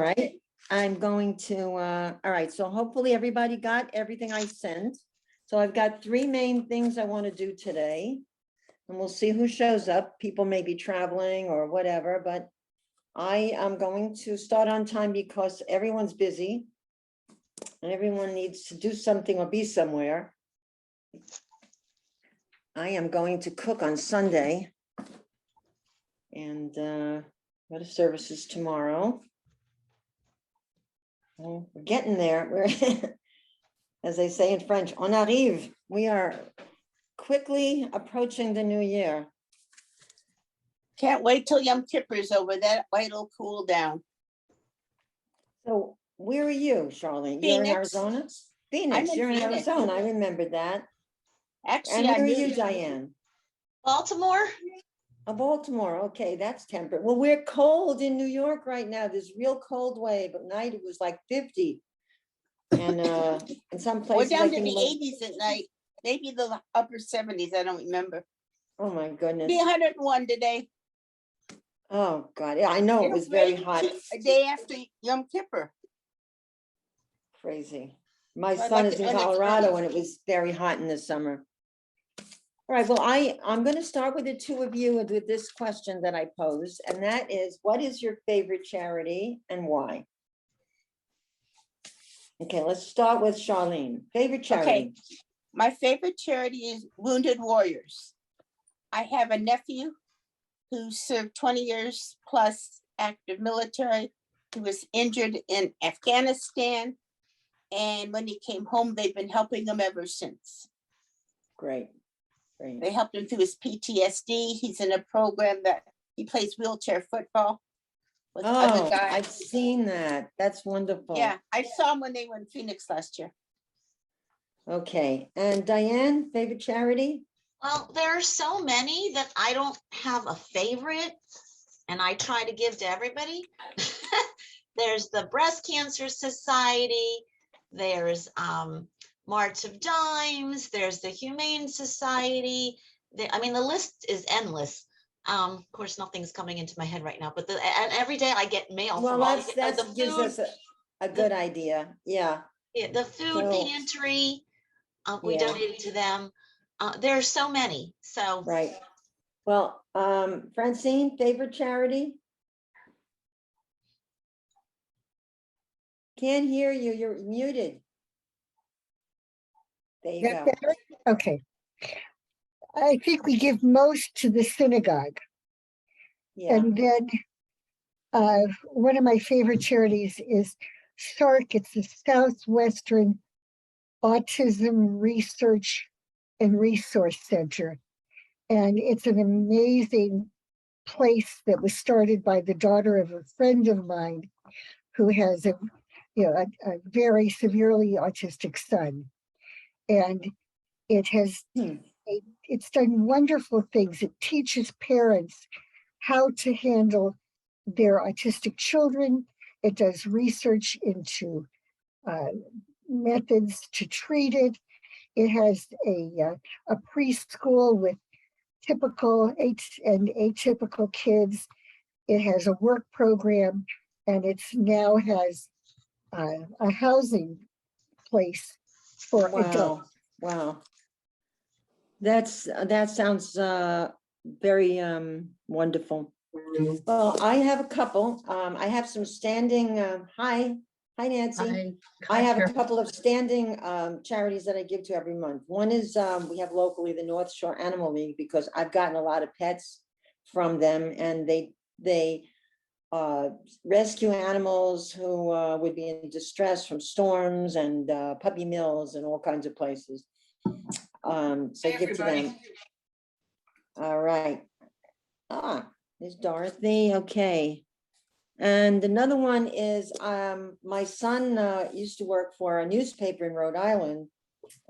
right. I'm going to, all right, so hopefully everybody got everything I sent. So I've got three main things I want to do today. And we'll see who shows up. People may be traveling or whatever, but I am going to start on time because everyone's busy. And everyone needs to do something or be somewhere. I am going to cook on Sunday. And go to services tomorrow. Well, we're getting there. We're, as they say in French, on arrive. We are quickly approaching the new year. Can't wait till Yom Kippur's over. That way it'll cool down. So where are you, Charlene? You're in Phoenix. Arizona? Phoenix, I'm in you're in Phoenix. Arizona. I remembered that. Actually, And I where are knew you, Diane? Baltimore? Baltimore. Okay, that's temperate. Well, we're cold in New York right now. There's real cold wave. At night it was like 50. And in some we're places, down I to think the it was, 80s at night. Maybe the upper 70s. I don't remember. oh my goodness. Be 101 today. Oh God, yeah, I know it was very hot. A day after Yom Kippur. Crazy. My So I'd son like is to in end it Colorado early. and it was very hot in the summer. All right, well, I'm going to start with the two of you with this question that I posed, and that is, what is your favorite charity and why? Okay, let's start with Charlene. Favorite charity? Okay. My favorite charity is Wounded Warriors. I have a nephew who served 20 years plus active military. He was injured in Afghanistan. And when he came home, they've been helping him ever since. Great, great. They helped him through his PTSD. He's in a program that he plays wheelchair football with other Oh, guys. I've seen that. That's wonderful. Yeah, I saw him when they were in Phoenix last year. Okay, and Diane, favorite charity? Well, there are so many that I don't have a favorite, and I try to give to everybody. There's the Breast Cancer Society, there's March of Dimes, there's the Humane Society. I mean, the list is endless. Of course, nothing's coming into my head right now, but and every day I get mail Well, from all that the gives food, us a good idea. Yeah. the food So- pantry. We Yeah. donated to them. There are so many. So Right. Well, Francine, favorite charity? Can't hear you. You're muted. There you That go. better? Okay. I think we give most to the synagogue. Yeah. And then one of my favorite charities is SARC. It's the Southwestern Autism Research and Resource Center. And it's an amazing place that was started by the daughter of a friend of mine who has a very severely autistic son. And it has it's done wonderful things. It teaches parents how to handle their autistic children. It does research into methods to treat it. It has a preschool with typical and atypical kids. It has a work program, and it's now has a housing place for adults. Wow. That sounds very wonderful. Well, I have a couple. I have some standing. Hi, Nancy. I have a couple of standing charities that I give to every month. One is we have locally the North Shore Animal League, because I've gotten a lot of pets from them, and they rescue animals who would be in distress from storms and puppy mills and all kinds of places. So give to them. All right. There's Dorothy. Okay. And another one is my son used to work for a newspaper in Rhode Island,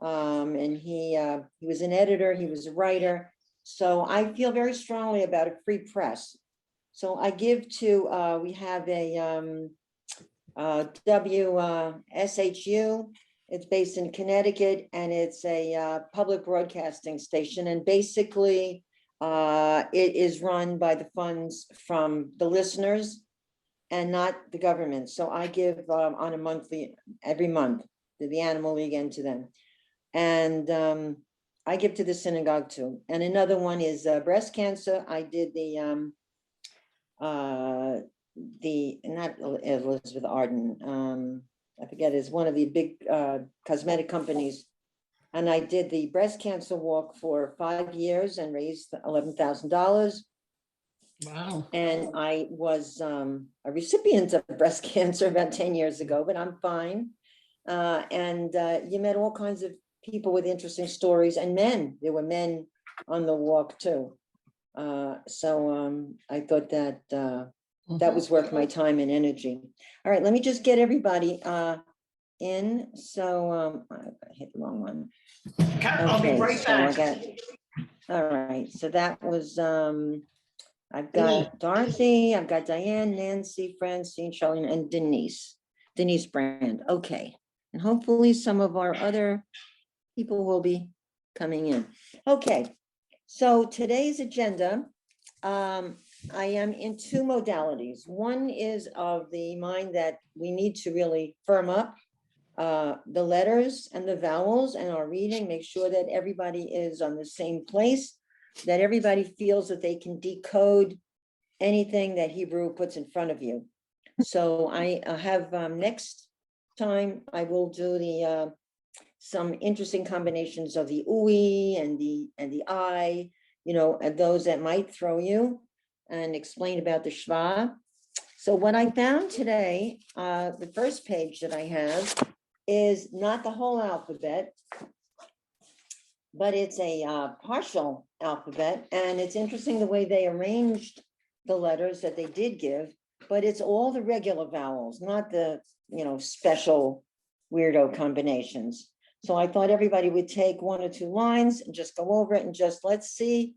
and he was an editor. He was a writer. So I feel very strongly about a free press. So I give to, we have a WSHU. It's based in Connecticut, and it's a public broadcasting station. And basically, it is run by the funds from the listeners. and not the government. So I give on a monthly, every month, to the Animal League and to them. And I give to the synagogue too. And another one is breast cancer. I did not Elizabeth Arden, I forget, is one of the big cosmetic companies. And I did the breast cancer walk for 5 years and raised $11,000. Wow. And I was a recipient of breast cancer about 10 years ago, but I'm fine. You met all kinds of people with interesting stories, and men. There were men on the walk too. So I thought that that was worth my time and energy. All right, let me just get everybody in. So I hit the wrong one. I'll be right back. All right, so that was I've got Dorothy, I've got Diane, Nancy, Francine, Charlene, and Denise Brand. Okay, and hopefully some of our other people will be coming in. Okay, so today's agenda, I am in two modalities. One is of the mind that we need to really firm up the letters and the vowels and our reading, make sure that everybody is on the same place, that everybody feels that they can decode anything that Hebrew puts in front of you. So I have next time I will do the some interesting combinations of the ui and the I, and those that might throw you, and explain about the shva. So what I found today, the first page that I have is not the whole alphabet, but it's a partial alphabet. And it's interesting the way they arranged the letters that they did give, but it's all the regular vowels, not the, special weirdo combinations. So I thought everybody would take 1 or 2 lines and just go over it and just let's see.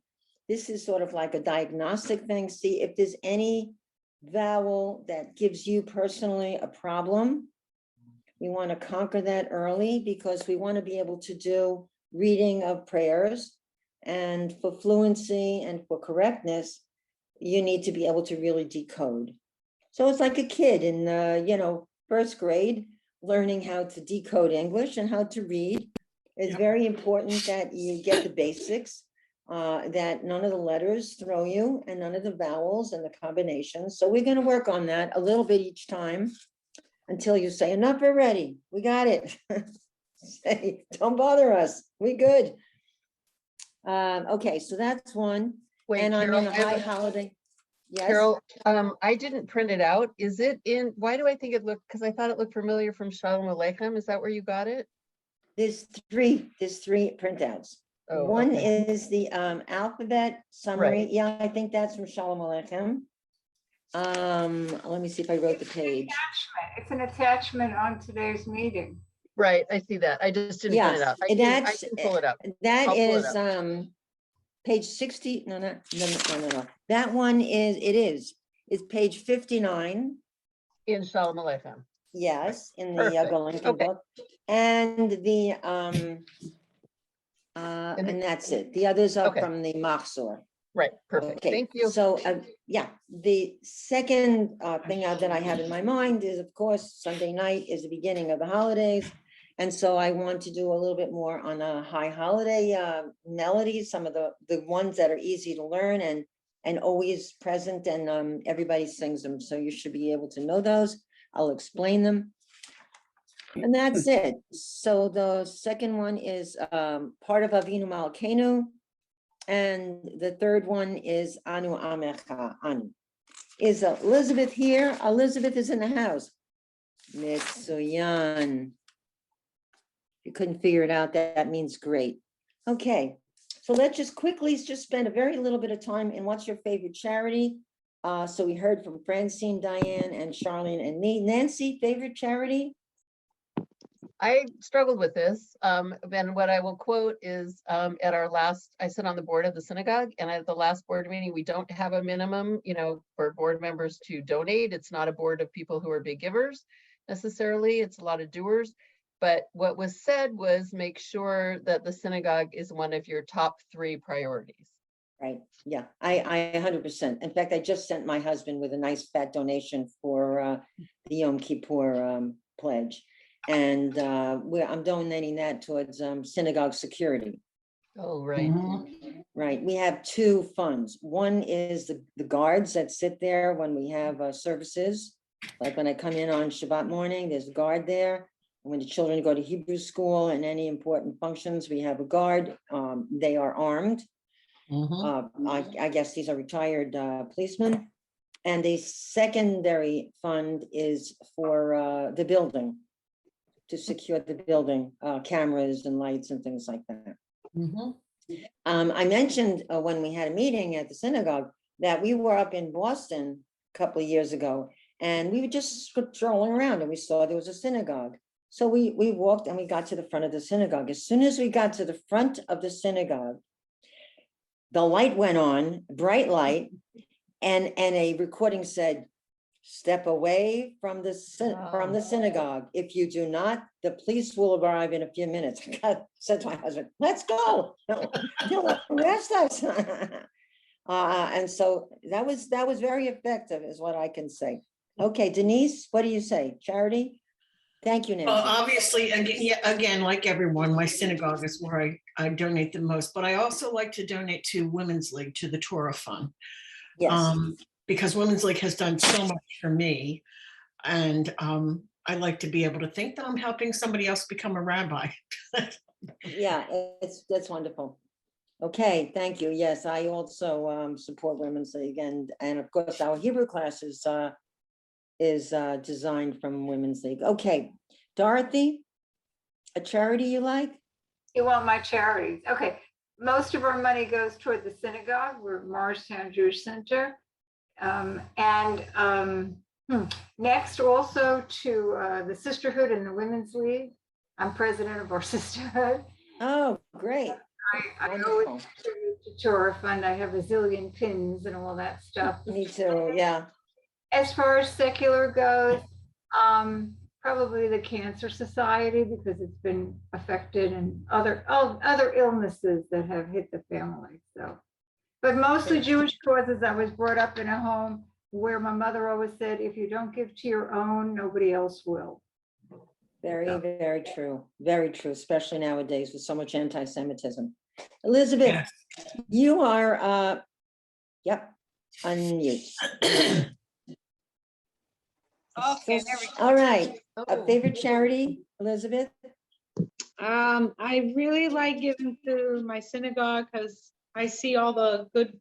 This is sort of like a diagnostic thing. See if there's any vowel that gives you personally a problem. We want to conquer that early because we want to be able to do reading of prayers. And for fluency and for correctness, you need to be able to really decode. So it's like a kid in, first grade, learning how to decode English and how to read. It's very important that you get the basics, that none of the letters throw you and none of the vowels and the combinations. So we're going to work on that a little bit each time until you say enough already. We got it. Say, don't bother us. We good. Okay, so that's one. Wait, And Carol, I'm in a high holiday. Yes. Carol, I didn't print it out. Is it in, why do I think it looked, because I thought it looked familiar from Shalom Aleichem. Is that where you got it? There's three printouts. Oh, One okay. is the alphabet summary. Right. Yeah, I think that's from Shalom Aleichem. Let me see if I wrote the page. It's an attachment on today's meeting. Right, I see that. I just didn't print it Yeah, out. I can pull it up. That I'll pull it is page 60. No. That one is it's page 59. In Shalom Aleichem. Yes, in the Perfect. Golinkin Okay. book. And the and that's it. The others are Okay. from the Machzor. Right, perfect. Okay, Thank you. so yeah, the second thing that I have in my mind is, of course, Sunday night is the beginning of the holidays. And so I want to do a little bit more on a high holiday melodies, some of the ones that are easy to learn and always present, and everybody sings them. So you should be able to know those. I'll explain them. And that's it. So the second one is part of Avinu Malkeinu. And the third one is Anu Amecha, Anu. Is Elizabeth here? Elizabeth is in the house. Mitsuyan. If you couldn't figure it out, that means great. Okay, so let's just quickly just spend a very little bit of time in what's your favorite charity. So we heard from Francine, Diane, and Charlene and me. Nancy, favorite charity? I struggled with this. And what I will quote is at our last, I sit on the board of the synagogue, and at the last board meeting, we don't have a minimum, for board members to donate. It's not a board of people who are big givers necessarily. It's a lot of doers. But what was said was make sure that the synagogue is one of your top 3 priorities. Right, yeah, I 100%. In fact, I just sent my husband with a nice fat donation for the Yom Kippur pledge. And I'm donating that towards Synagogue Security. Oh, right. Right, we have two funds. One is the guards that sit there when we have services. Like when I come in on Shabbat morning, there's a guard there. When the children go to Hebrew school and any important functions, we have a guard. They are armed. I guess these are retired policemen. And the secondary fund is for the building, to secure the building, cameras and lights and things like that. I mentioned when we had a meeting at the synagogue that we were up in Boston a couple of years ago, and we were just strolling around and we saw there was a synagogue. So we walked and we got to the front of the synagogue. As soon as we got to the front of the synagogue, the light went on, bright light, and a recording said, "Step away from the synagogue. If you do not, the police will arrive in a few minutes." I said to my husband, "Let's go. They'll arrest us." And so that was very effective, is what I can say. Okay, Denise, what do you say? Charity? Thank you, Well, Nancy. obviously, again, like everyone, my synagogue is where I donate the most, but I also like to donate to Women's League, to the Torah Fund. Yes, Because Women's League has done so much for me. And I like to be able to think that I'm helping somebody else become a rabbi. yeah, that's wonderful. Okay, thank you. Yes, I also support Women's League, and of course our Hebrew class is designed from Women's League. Okay, Dorothy, a charity you like? You want my charities? Okay. Most of our money goes toward the synagogue. We're Morristown Jewish Center. Next also to the Sisterhood and the Women's League. I'm president of our sisterhood. Oh, great. I always Wonderful. contribute to Torah Fund. I have a zillion pins and all that stuff. Me too, yeah. As far as secular goes, probably the Cancer Society, because it's been affected, and other illnesses that have hit the family. So, but mostly Jewish causes. I was brought up in a home where my mother always said, if you don't give to your own, nobody else will. Very, very true. Very true, especially nowadays with so much anti-Semitism. Elizabeth, Yes. you are, yep, unmute. Okay, there we go. All right, a Oh, favorite charity, Elizabeth? I really like giving to my synagogue because I see all the good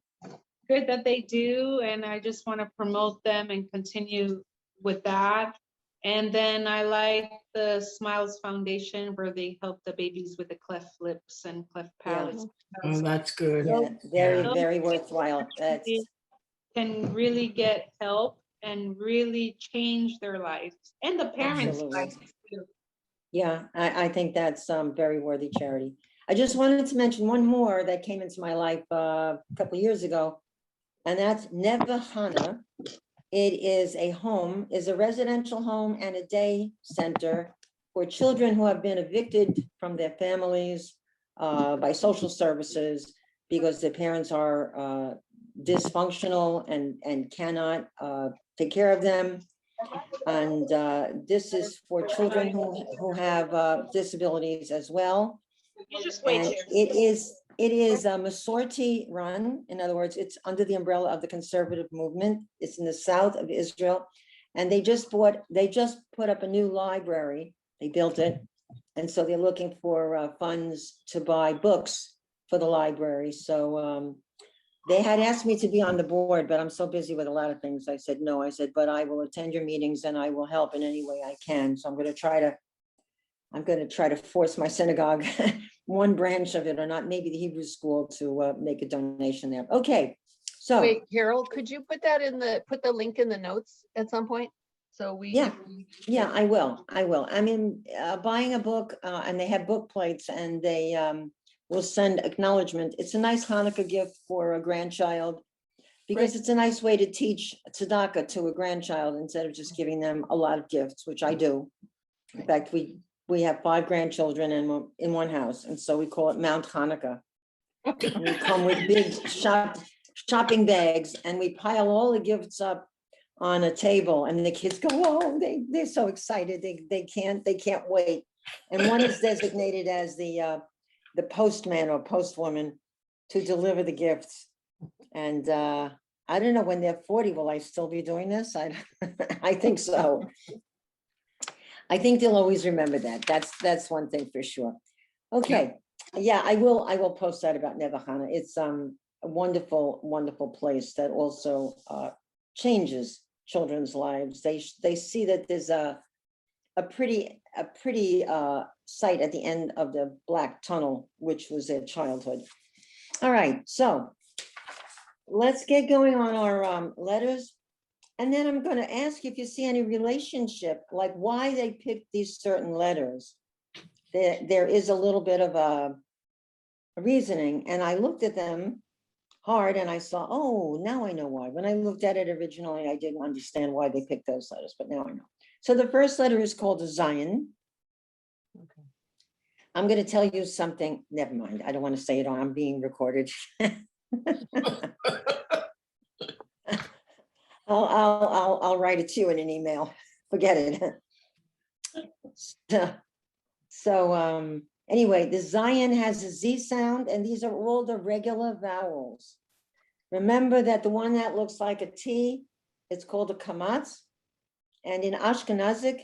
that they do, and I just want to promote them and continue with that. And then I like the Smiles Foundation, where they help the babies with the cleft lips and cleft palates. Oh, that's good. Yeah, very, Yeah. very worthwhile. That's, Can really get help and really change their lives and the parents' Absolutely. lives too. yeah, I think that's very worthy charity. I just wanted to mention one more that came into my life a couple of years ago, and that's Neva Hana. It is a residential home and a day center for children who have been evicted from their families by social services because their parents are dysfunctional and cannot take care of them. And this is for children who have disabilities as well. You just wait And here. it is a Masorti run. In other words, it's under the umbrella of the conservative movement. It's in the south of Israel. And they just put up a new library. They built it. And so they're looking for funds to buy books for the library. So they had asked me to be on the board, but I'm so busy with a lot of things. I said, no, I said, but I will attend your meetings and I will help in any way I can. So I'm going to try to force my synagogue, one branch of it, or not, maybe the Hebrew school, to make a donation there. Okay, so. wait, Carol, could you put the link in the notes at some point? So we. Yeah, I will. I mean, buying a book, and they have book plates, and they will send acknowledgement. It's a nice Hanukkah gift for a grandchild, because Right. it's a nice way to teach tzedakah to a grandchild instead of just giving them a lot of gifts, which I do. In fact, we have 5 grandchildren in one house, and so we call it Mount Hanukkah. We come with big shopping bags and we pile all the gifts up on a table and the kids go, oh, they're so excited. They can't wait. And one is designated as the postman or postwoman to deliver the gifts. And I don't know, when they're 40, will I still be doing this? I think so. I think they'll always remember that. That's one thing for sure. Okay, yeah, I will post that about Nevachana. It's a wonderful, wonderful place that also changes children's lives. They see that there's a pretty sight at the end of the black tunnel, which was their childhood. All right, so let's get going on our letters. And then I'm going to ask if you see any relationship, like why they picked these certain letters. There is a little bit of a reasoning, and I looked at them hard and I saw, oh, now I know why. When I looked at it originally, I didn't understand why they picked those letters, but now I know. So the first letter is called a Zion. Okay. I'm going to tell you something. Never mind. I don't want to say it on. I'm being recorded. I'll write it to you in an email. Forget it. So anyway, the Zion has a Z sound, and these are all the regular vowels. Remember that the one that looks like a T, it's called a kamatz. And in Ashkenazic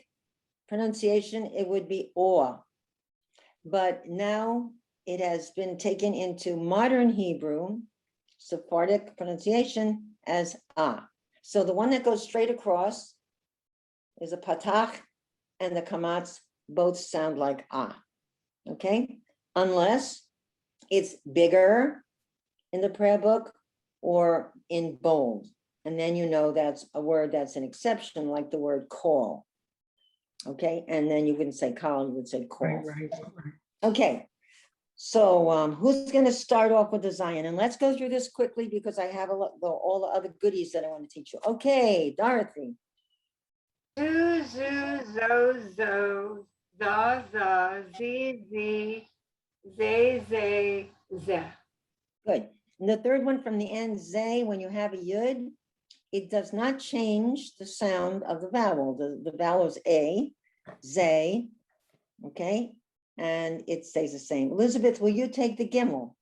pronunciation, it would be or. But now it has been taken into modern Hebrew, Sephardic pronunciation as a. So the one that goes straight across is a patach, and the kamatz both sound like a. Okay, unless it's bigger in the prayer book or in bold. And then you know that's a word that's an exception, like the word call. Okay, and then you wouldn't say call, you would say call. Right. Okay, so who's going to start off with the Zion? And let's go through this quickly because I have all the other goodies that I want to teach you. Okay, Dorothy. Zoo, zoo, zo, zo, za, za, z, z, zay, zay, ze. Good. And the third one from the end, zay, when you have a yud, it does not change the sound of the vowel. The vowel is a, zay, okay? And it stays the same. Elizabeth, will you take the gimel?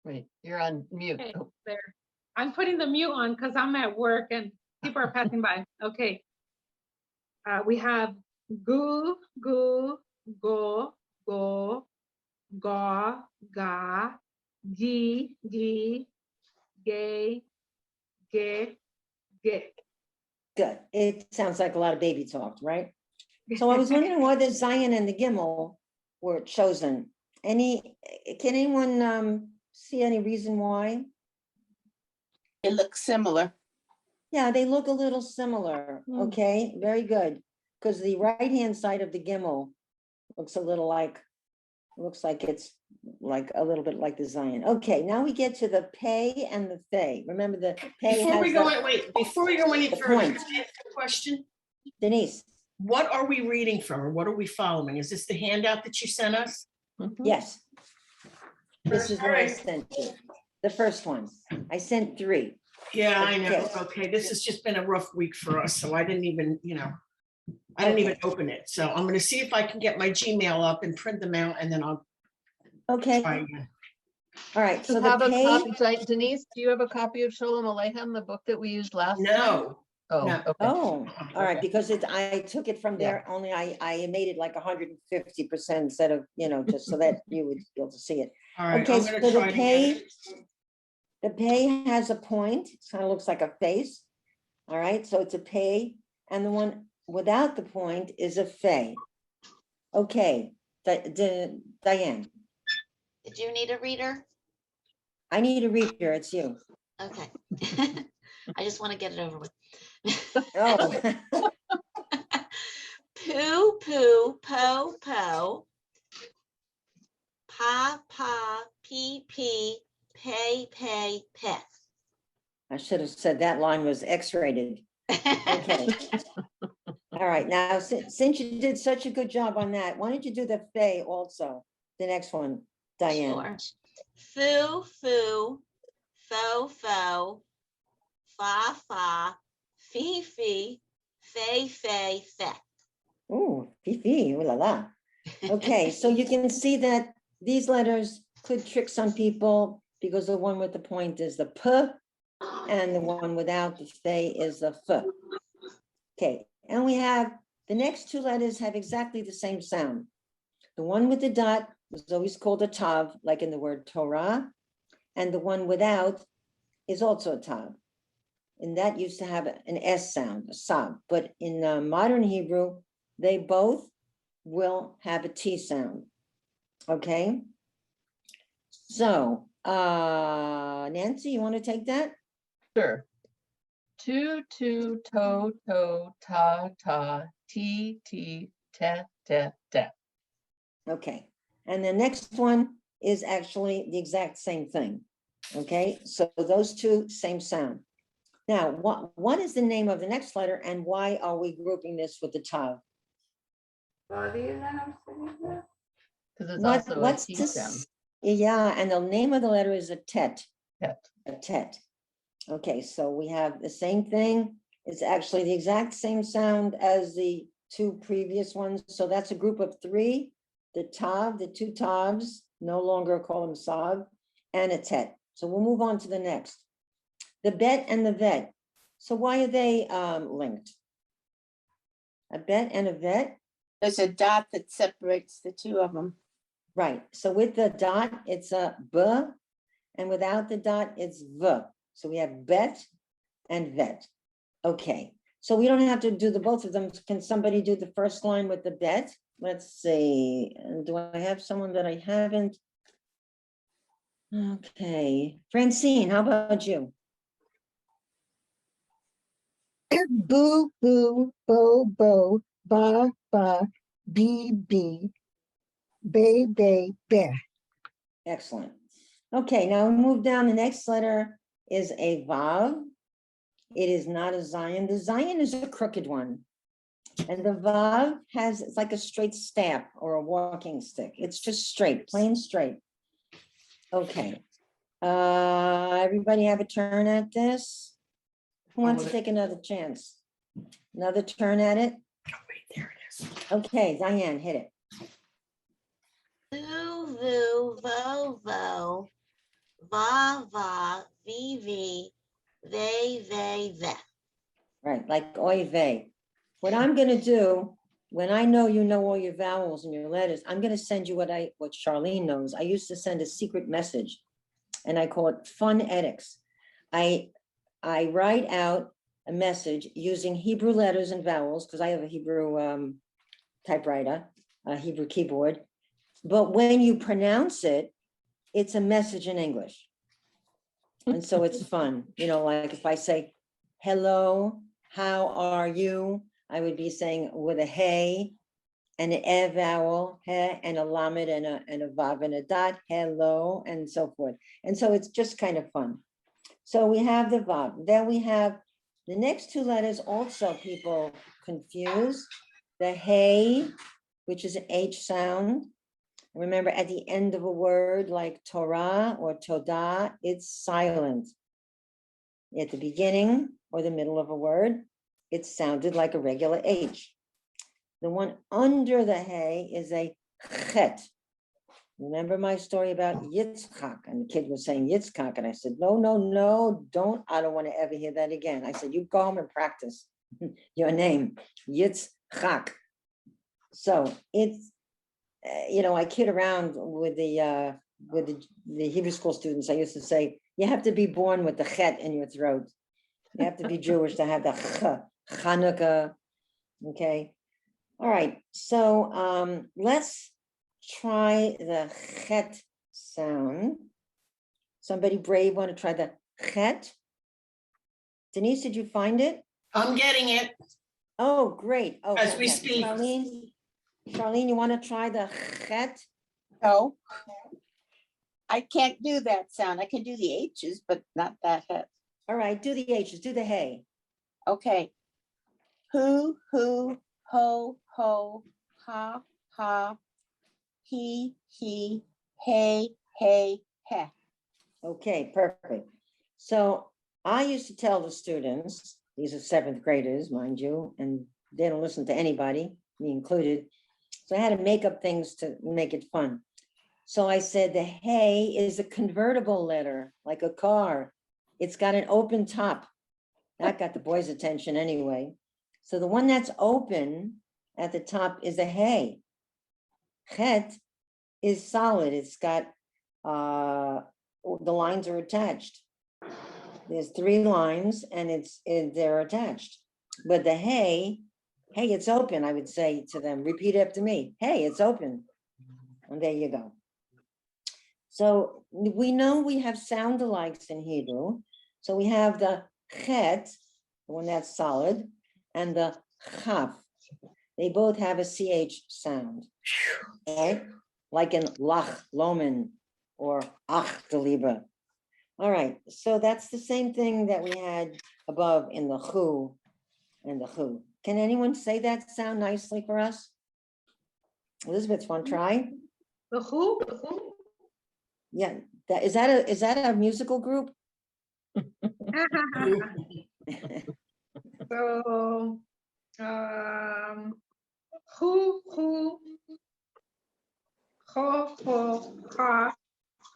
Wait, you're on mute. Okay, Oh, there. I'm putting the mute on because I'm at work and people are passing by. Okay. We have gu, gu, go, go, ga, ga, gi, gi, gay, ge, ge. Good. It sounds like a lot of baby talk, right? So I was wondering why the Zion and the Gimel were chosen. Can anyone see any reason why? It looks similar. Yeah, they look a little similar. Okay, very good. Because the right-hand side of the Gimel looks a little like, it's like a little bit like the Zion. Okay, now we get to the pay and the thay. Remember the pay Before we has go, the- wait, before we go any the further, point. can I ask a question? Denise, What are we reading from or what are we following? Is this the handout that you sent us? mhm. yes. This is what I Alright. sent you. The first one. I sent 3. Yeah, I know. Okay. Okay, this has just been a rough week for us, so I didn't even, I didn't even open it. So I'm gonna see if I can get my Gmail up and print them out and then I'll Okay, try again. all right. Do So you the have a pay, copy, Denise, do you have a copy of Sholem Aleichem, the book that we used last time? No, Oh, no. okay. oh, all right, Okay. because I took it from there, only I made it like 150% instead of, just so that you would be able to see it. All right, Okay, I'm so gonna the try to get it. pay has a point, it kind of looks like a face. All right, so it's a pay, and the one without the point is a fay. Okay, Diane, Did you need a reader? I need a reader, it's you. Okay. I just want to get it over with. Oh, Poo, poo, po, po. Pa, pa, pee, pee, pay, pay, pet. I should have said that line was X-rated. Okay. All right, now, since you did such a good job on that, why don't you do the fe also? The next one, Diane. Sure. Foo, foo, fo, fo, fa, fa, fee, fee, fe, fe, fe. Ooh, fifi, ooh la la. Okay, so you can see that these letters could trick some people because the one with the point is the p and the one without the fe is the f. Okay, and we have the next two letters have exactly the same sound. The one with the dot was always called a tav, like in the word Torah, and the one without is also a tav. And that used to have an S sound, a sab, but in modern Hebrew, they both will have a T sound. Okay. So, Nancy, you want to take that? Sure. Tu, tu, to, ta, ta, ti, ti, te, te, te. Okay. And the next one is actually the exact same thing. Okay. So those two, same sound. Now, what is the name of the next letter and why are we grouping this with the tav? Body and then I'm sitting there. Because it's What, also a what's T this? sound. Yeah, and the name of the letter is a tet. Tet. A tet. Okay, so we have the same thing. It's actually the exact same sound as the two previous ones. So that's a group of three. The tav, the two tavs, no longer call them sav, and a tet. So we'll move on to the next. The bet and the vet. So why are they linked? A bet and a vet? There's a dot that separates the two of them. Right. So with the dot, it's a b, and without the dot, it's v. So we have bet and vet. Okay. So we don't have to do the both of them. Can somebody do the first line with the bet? Let's see. Do I have someone that I haven't? Okay. Francine, how about you? Boo, boo, bo, bo, ba, ba, bee, bee, bay, bay, bear. Excellent. Okay, now we move down. The next letter is a vav. It is not a zion. The zion is a crooked one. And the vav has, it's like a straight staff or a walking stick. It's just straight, plain straight. Okay. Everybody have a turn at this? Who wants to take another chance? Another turn at it? Oh, wait, there it is. Okay, Diane, hit it. Voo, voo, vo, vo, va, va, vi, vi, ve, ve, ve. Right, like oy vey. What I'm gonna do, when I know you know all your vowels and your letters, I'm gonna send you what Charlene knows. I used to send a secret message, and I call it phonetics. I write out a message using Hebrew letters and vowels, because I have a Hebrew typewriter, a Hebrew keyboard. But when you pronounce it, it's a message in English. And so it's fun, you know, like if I say, hello, how are you? I would be saying with a hey and an e vowel, he, and a lamed and a vav and a dot, hello, and so forth. And so it's just kind of fun. So we have the vav. Then we have the next two letters also people confuse. The hey, which is an H sound. Remember, at the end of a word like Torah or Todah, it's silent. At the beginning or the middle of a word, it sounded like a regular H. The one under the hey is a chet. Remember my story about Yitzchak, and the kid was saying Yitzchak, and I said, no, no, no, don't, I don't want to ever hear that again. I said, you go home and practice your name, Yitzchak. So it's, you know, I kid around with the Hebrew school students. I used to say, you have to be born with the chet in your throat. You have to be Jewish to have the Chanukah. Okay. All right. So let's try the chet sound. Somebody brave want to try the chet? Denise, did you find it? I'm getting it. Oh, great. Oh, As we fantastic. speak. Charlene, you want to try the chet? No. I can't do that sound. I can do the H's, but not that. All right, do the H's, do the hey. Okay. Who, ho, ho, ha, ha, he, hey, hey, heh. Okay, perfect. So I used to tell the students, these are seventh graders, mind you, and they don't listen to anybody, me included. So I had to make up things to make it fun. So I said the hey is a convertible letter, like a car. It's got an open top. That got the boys' attention anyway. So the one that's open at the top is a hey. Chet is solid. It's got, the lines are attached. There's 3 lines and they're attached. But the hey, it's open, I would say to them, repeat after me. Hey, it's open. And there you go. So we know we have sound alikes in Hebrew. So we have the chet, the one that's solid, and the chaf. They both have a ch sound, right? Like in lach, lomen, or ach, deliba. All right, so that's the same thing that we had above in the chu and the chu. Can anyone say that sound nicely for us? Elizabeth, want to try? The who? The who? Yeah, is that a musical group? So, who, ho, ha,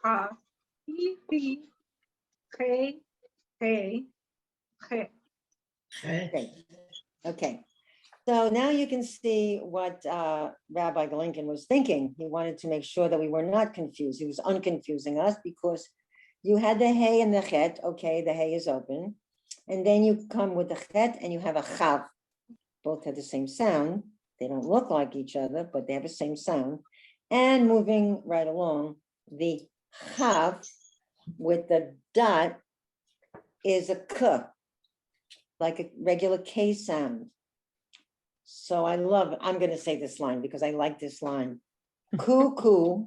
ha, he, hey, hey, hey. Okay. Okay. So now you can see what Rabbi Lincoln was thinking. He wanted to make sure that we were not confused. He was unconfusing us because you had the hey and the chet. Okay, the hey is open. And then you come with the chet and you have a chav. Both have the same sound. They don't look like each other, but they have the same sound. And moving right along, the chav with the dot is a k, like a regular K sound. So I love, I'm going to say this line because I like this line. Cuckoo,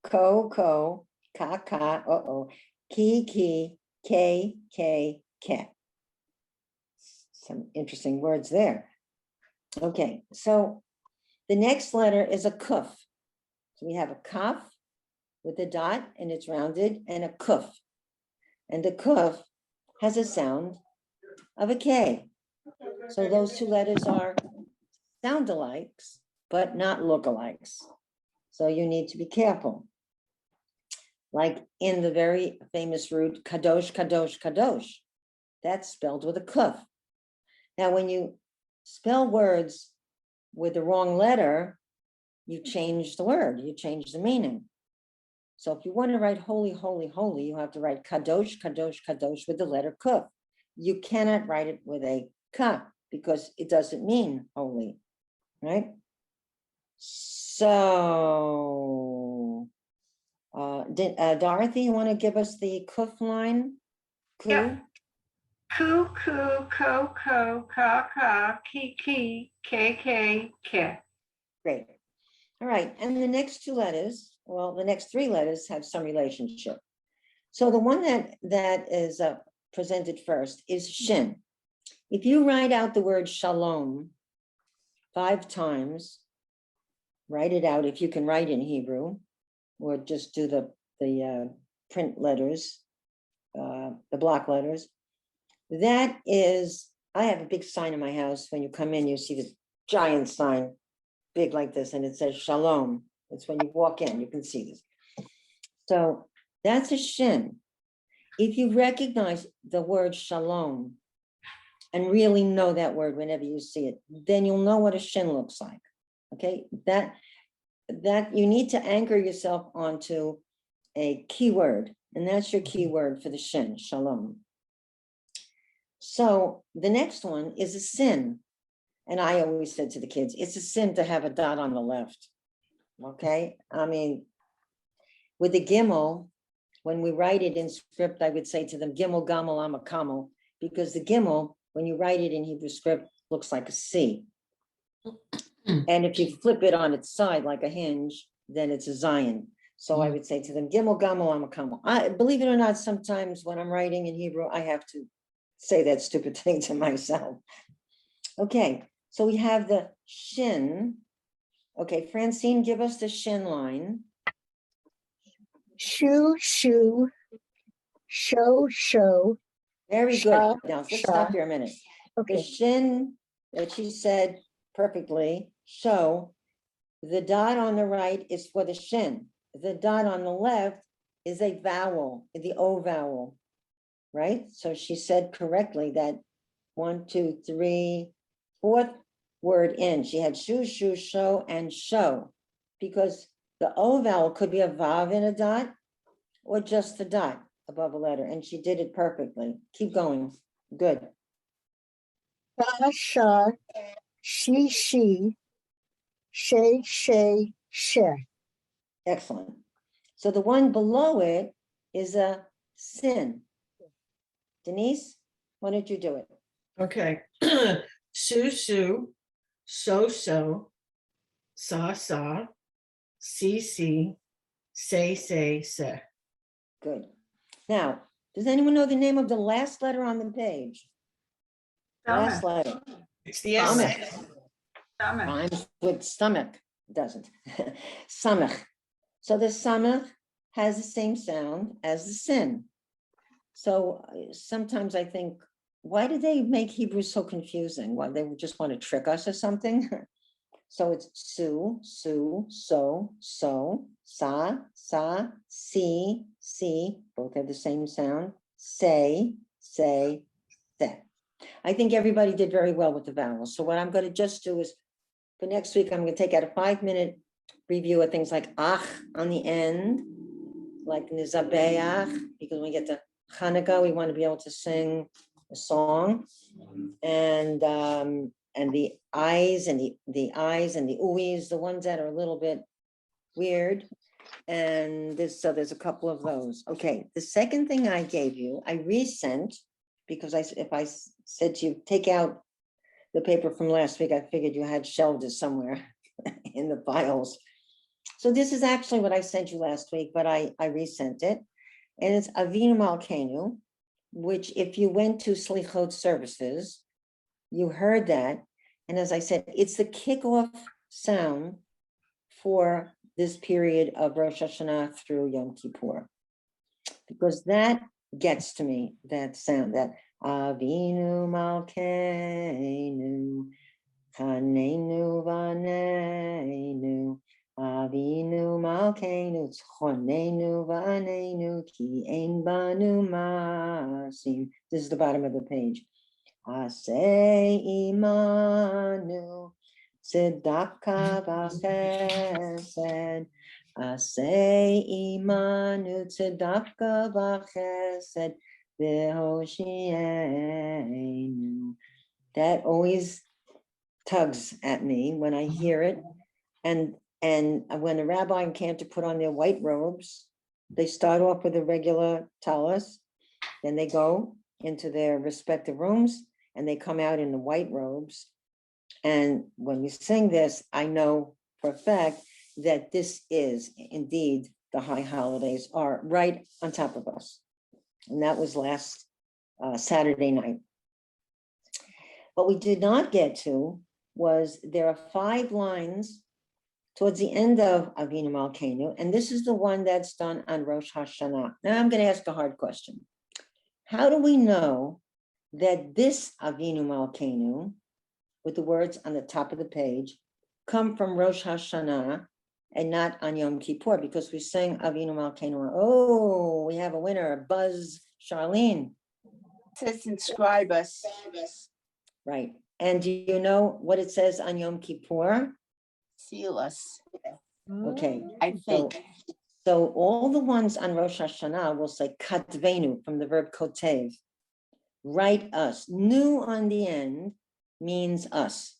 ko, ka, ki, ke. Some interesting words there. Okay, so the next letter is a kuf. So we have a kaf with a dot and it's rounded, and a kuf. And the kuf has a sound of a K. So those 2 letters are sound alikes, but not lookalikes. So you need to be careful. Like in the very famous root, kadosh, kadosh, kadosh, that's spelled with a kuf. Now, when you spell words with the wrong letter, you change the word, you change the meaning. So if you want to write holy, holy, holy, you have to write kadosh, kadosh, kadosh with the letter kuf. You cannot write it with a ka because it doesn't mean holy, right? So, Dorothy, you want to give us the kuf line? Ku? Yep. Ku, ko, ka, ki, ke. Great. All right, and the next 2 letters, well, the next 3 letters have some relationship. So the one that is presented first is shin. If you write out the word shalom 5 times, write it out if you can write in Hebrew, or just do the print letters, the block letters. That is, I have a big sign in my house. When you come in, you see this giant sign, big like this, and it says shalom. It's when you walk in, you can see this. So that's a shin. If you recognize the word shalom and really know that word whenever you see it, then you'll know what a shin looks like. Okay, that you need to anchor yourself onto a keyword, and that's your keyword for the shin, shalom. So the next one is a sin. And I always said to the kids, it's a sin to have a dot on the left. Okay, I mean, with the gimel, when we write it in script, I would say to them, gimel, gamel, I'm a camel, because the gimel, when you write it in Hebrew script, looks like a C. And if you flip it on its side like a hinge, then it's a Zion. So I would say to them, gimel, gamel, I'm a camel. I believe it or not, sometimes when I'm writing in Hebrew, I have to say that stupid thing to myself. Okay, So we have the shin. Okay, Francine, give us the shin line. Shoe, show, show. Very good. Sha, Now, let's sha. stop here a minute. The Okay, shin that she said perfectly, show, the dot on the right is for the shin. The dot on the left is a vowel, the O vowel, right? So she said correctly that 1, 2, 3, fourth word in, she had shoe, show, and show. Because the O vowel could be a vav in a dot or just the dot above a letter, and she did it perfectly. Keep going. Good. sha, she, she, Excellent. So the one below it is a sin. Denise, why don't you do it? Okay. Sue, so, sa, see, say. Good. Now, does anyone know the name of the last letter on the page? Last Stomach, letter. It's the Stomach. S. stomach. Rhymes with stomach. It doesn't. Samach. So the samach has the same sound as the sin. So sometimes I think, why did they make Hebrew so confusing? Why they just want to trick us or something? So it's su, so, sa, see, both have the same sound. Say, say. I think everybody did very well with the vowels. So what I'm going to just do is, for next week, I'm going to take out a 5-minute review of things like ach on the end, like nizabeach, because when we get to Hanukkah, we want to be able to sing a song, and the eyes and the eyes and the ooies, the ones that are a little bit weird. And there's a couple of those. Okay, the second thing I gave you, I resent, because if I said to you, take out the paper from last week, I figured you had shelved it somewhere in the files. So this is actually what I sent you last week, but I resent it. And it's Avinu Malkeinu, which if you went to Slichot services, you heard that. And as I said, it's the kickoff sound for this period of Rosh Hashanah through Yom Kippur. Because that gets to me, that sound, that Avinu Malkeinu, Chanenu Vaneinu, Avinu Malkeinu, Tzchonenu Vaneinu, Ki Ein Banu Masim. This is the bottom of the page. Aseh Imanu, Tzedakah V'Chesed. Aseh Imanu, Tzedakah V'Chesed, V'Hoshienu. That always tugs at me when I hear it. And when the rabbi and cantor put on their white robes, they start off with a regular talis, then they go into their respective rooms and they come out in the white robes. And when we sing this, I know for a fact that this is indeed the high holidays are right on top of us. And that was last Saturday night. What we did not get to was there are 5 lines towards the end of Avinu Malkeinu, and this is the one that's done on Rosh Hashanah. Now I'm going to ask a hard question. How do we know that this Avinu Malkeinu, with the words on the top of the page, come from Rosh Hashanah and not on Yom Kippur? Because we sang Avinu Malkeinu. Oh, we have a winner, Buzz Charlene. It says inscribe us. Right. And do you know what it says on Yom Kippur? Seal us, Okay. I think. So all the ones on Rosh Hashanah will say katvenu from the verb kotev. Write us. Nu on the end means us.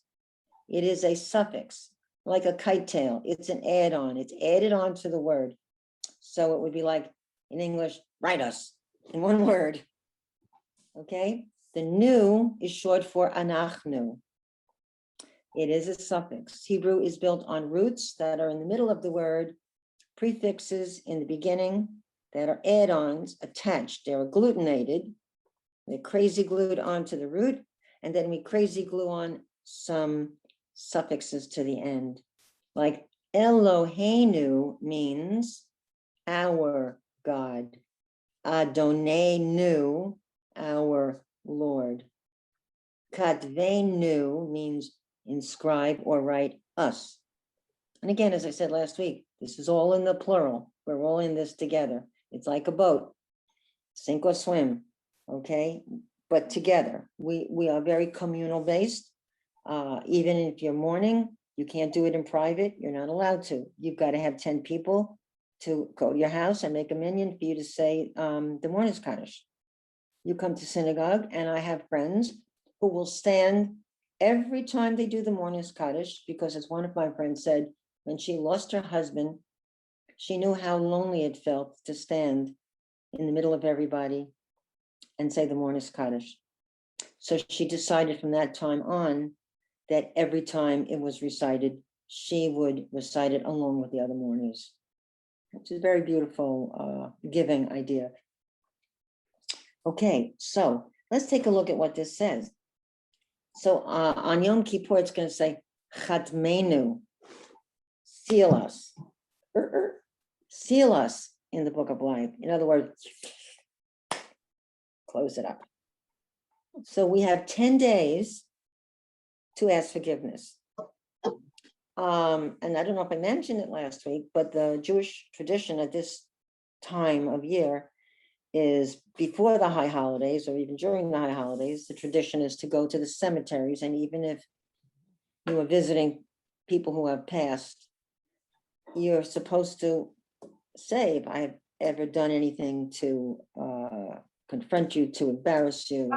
It is a suffix, like a kite tail. It's an add-on. It's added on to the word. So it would be like in English, write us in one word. Okay. The nu is short for anachnu. It is a suffix. Hebrew is built on roots that are in the middle of the word, prefixes in the beginning that are add-ons attached. They're agglutinated. They're crazy glued onto the root, and then we crazy glue on some suffixes to the end. Like Eloheinu means our God. Adonenu, our Lord. Katvenu means inscribe or write us. And again, as I said last week, this is all in the plural. We're all in this together. It's like a boat, sink or swim, okay? But together, we are very communal based. Even if you're mourning, you can't do it in private. You're not allowed to. You've got to have 10 people to go to your house and make a minyan for you to say the morning Kaddish. You come to synagogue, and I have friends who will stand every time they do the morning Kaddish, because as one of my friends said, when she lost her husband, she knew how lonely it felt to stand in the middle of everybody and say the morning Kaddish. So she decided from that time on that every time it was recited, she would recite it along with the other mourners. It's a very beautiful, giving idea. Okay, so let's take a look at what this says. So on Yom Kippur, it's going to say, Chatmenu, seal us. Seal us in the book of life. In other words, close it up. So we have 10 days to ask forgiveness. And I don't know if I mentioned it last week, but the Jewish tradition at this time of year is before the high holidays or even during the high holidays, the tradition is to go to the cemeteries. And even if you are visiting people who have passed, you're supposed to say, if I have ever done anything to confront you, to embarrass you,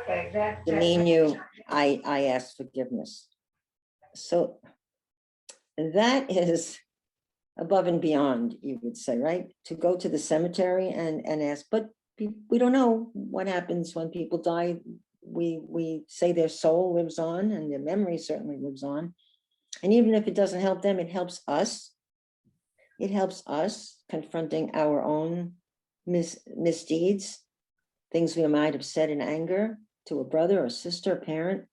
Okay, that. demean you, I ask forgiveness. So that is above and beyond, you would say, right? To go to the cemetery and ask, but we don't know what happens when people die. We say their soul lives on and their memory certainly lives on. And even if it doesn't help them, it helps us. It helps us confronting our own misdeeds, things we might have said in anger to a brother or sister, parent,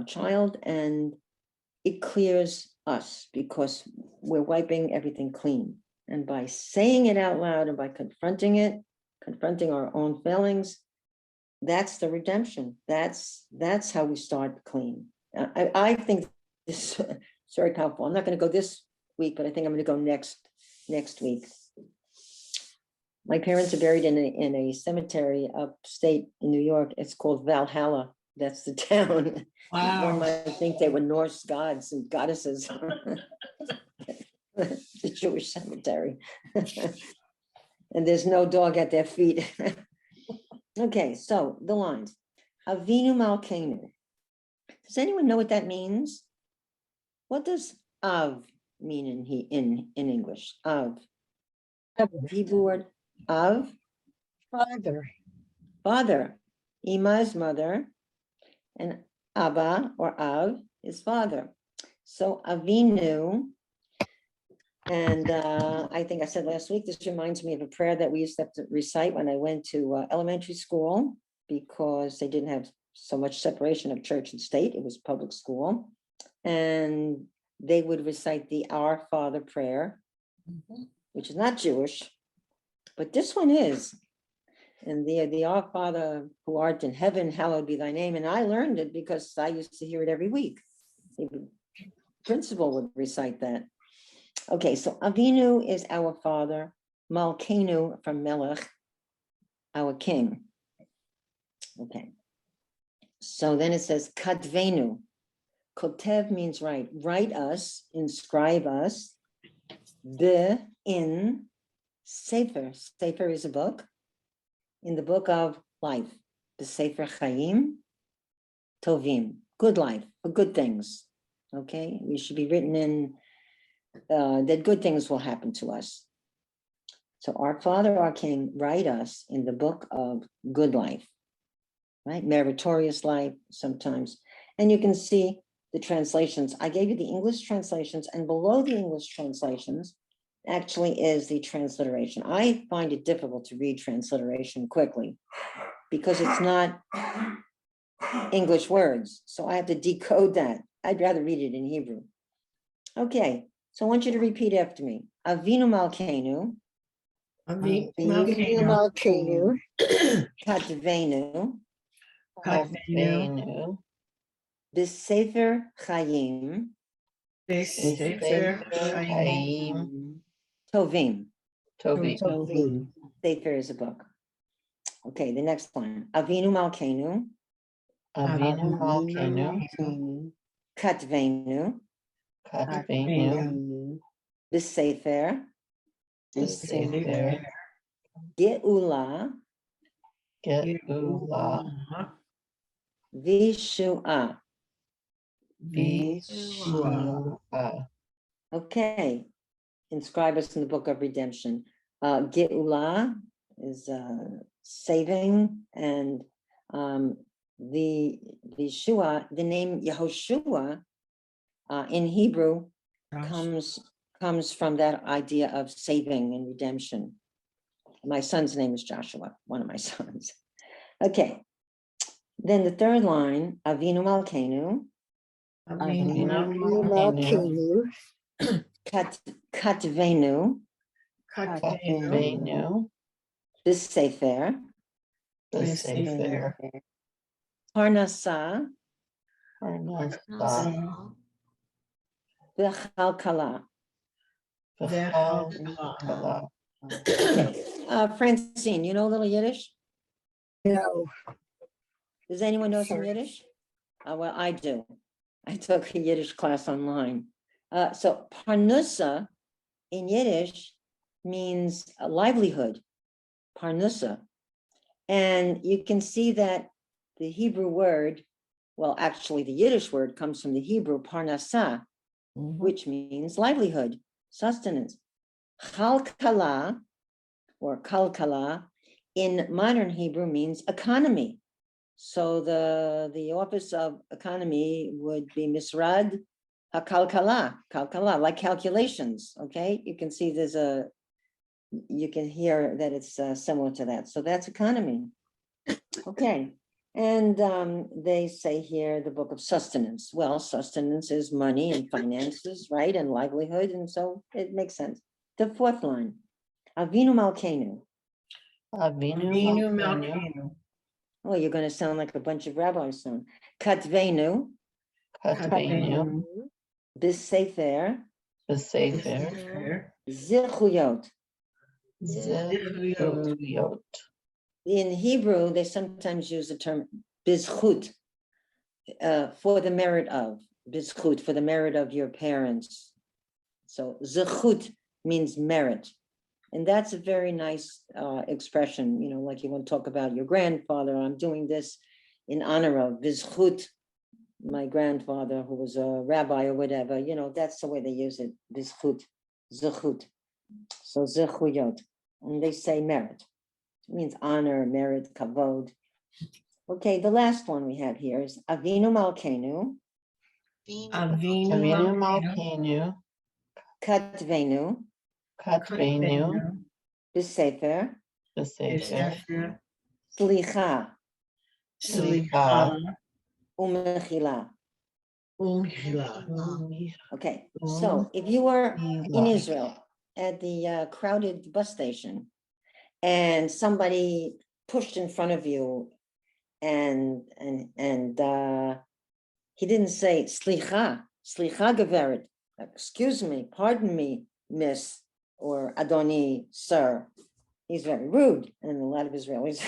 child, and it clears us because we're wiping everything clean. And by saying it out loud and by confronting it, confronting our own failings, that's the redemption. That's how we start clean. I think this is very powerful. I'm not going to go this week, but I think I'm going to go next week. My parents are buried in a cemetery upstate in New York. It's called Valhalla. That's the town. Wow. One might think they were Norse gods and goddesses. The Jewish cemetery. And there's no dog at their feet. Okay, so the lines. Avinu Malkeinu. Does anyone know what that means? What does Av mean in English? Av. Hebrew word Av. Father. Father. Ima is mother. And Abba or Av is father. So Avinu, and I think I said last week, this reminds me of a prayer that we used to have to recite when I went to elementary school, because they didn't have so much separation of church and state. It was public school. And they would recite the Our Father prayer, which is not Jewish, but this one is. And the Our Father who art in heaven, hallowed be thy name. And I learned it because I used to hear it every week. The principal would recite that. Okay, so Avinu is our father, Malkeinu from Melech, our king. Okay, so then it says Katvenu. Kotev means write. Write us, inscribe us. The in Sefer. Sefer is a book. In the book of life, the Sefer Chaim Tovim, good life, for good things. Okay, we should be written in that good things will happen to us. So our Father, our King, write us in the book of good life, right? Meritorious life sometimes. And you can see the translations. I gave you the English translations, and below the English translations actually is the transliteration. I find it difficult to read transliteration quickly because it's not English words. So I have to decode that. I'd rather read it in Hebrew. Okay, so I want you to repeat after me. Avinu Malkeinu, Avinu Malkeinu, Katvenu, Avinu, B'Sefer Chaim, Sefer Chaim, Tovim. Tovim. Sefer is a book. Okay, the next line. Avinu Malkeinu, Avinu Malkeinu, Katvenu, Katvenu, B'Sefer, Sefer, Geula, Geula, Vishua. Vishua. Okay, inscribe us in the book of redemption. Geula is saving, and the Yeshua, the name Yehoshua in Hebrew comes from that idea of saving and redemption. My son's name is Joshua, one of my sons. Okay, then the third line, Avinu Malkeinu, Malkeinu, Katvenu, Katvenu, B'Sefer, Sefer, Parnasa, Parnasa, V'Chalkala. V'Chalkala. Francine, you know a little Yiddish? no, Does anyone know some Sorry. Yiddish? Well, I do. I took a Yiddish class online. So parnusa in Yiddish means a livelihood, parnusa. And you can see that the Hebrew word, well, actually the Yiddish word comes from the Hebrew parnasa, which means livelihood, sustenance. Chalkala or kalkala in modern Hebrew means economy. So the office of economy would be Misrad HaKalkala, kalkala, like calculations, okay? You can see you can hear that it's similar to that. So that's economy. Okay, and they say here the book of sustenance. Well, sustenance is money and finances, right? And livelihood, and so it makes sense. The fourth line, Avinu Malkeinu. Avinu Malkeinu, Oh, you're going to sound like a bunch of rabbis soon. Katvenu, Katvenu, B'Sefer, Sefer, Zichuyot. Zechuyot, In Hebrew, they sometimes use the term bizchut, for the merit of, bizchut, for the merit of your parents. So zichut means merit. And that's a very nice expression, you know, like you want to talk about your grandfather. I'm doing this in honor of bizchut, my grandfather who was a rabbi or whatever, you know, that's the way they use it, bizchut, zichut. So zichuyot, and they say merit. It means honor, merit, kavod. Okay, the last one we have here is Avinu Malkeinu, Avinu Malkeinu, Katvenu, Katvenu, B'Sefer, Sefer, Slicha, Slicha, Umechila. Okay, so if you were in Umechila. Israel at the crowded bus station and somebody pushed in front of you and he didn't say slicha geveret, excuse me, pardon me, miss, or adoni, sir. He's very rude, and a lot of Israelis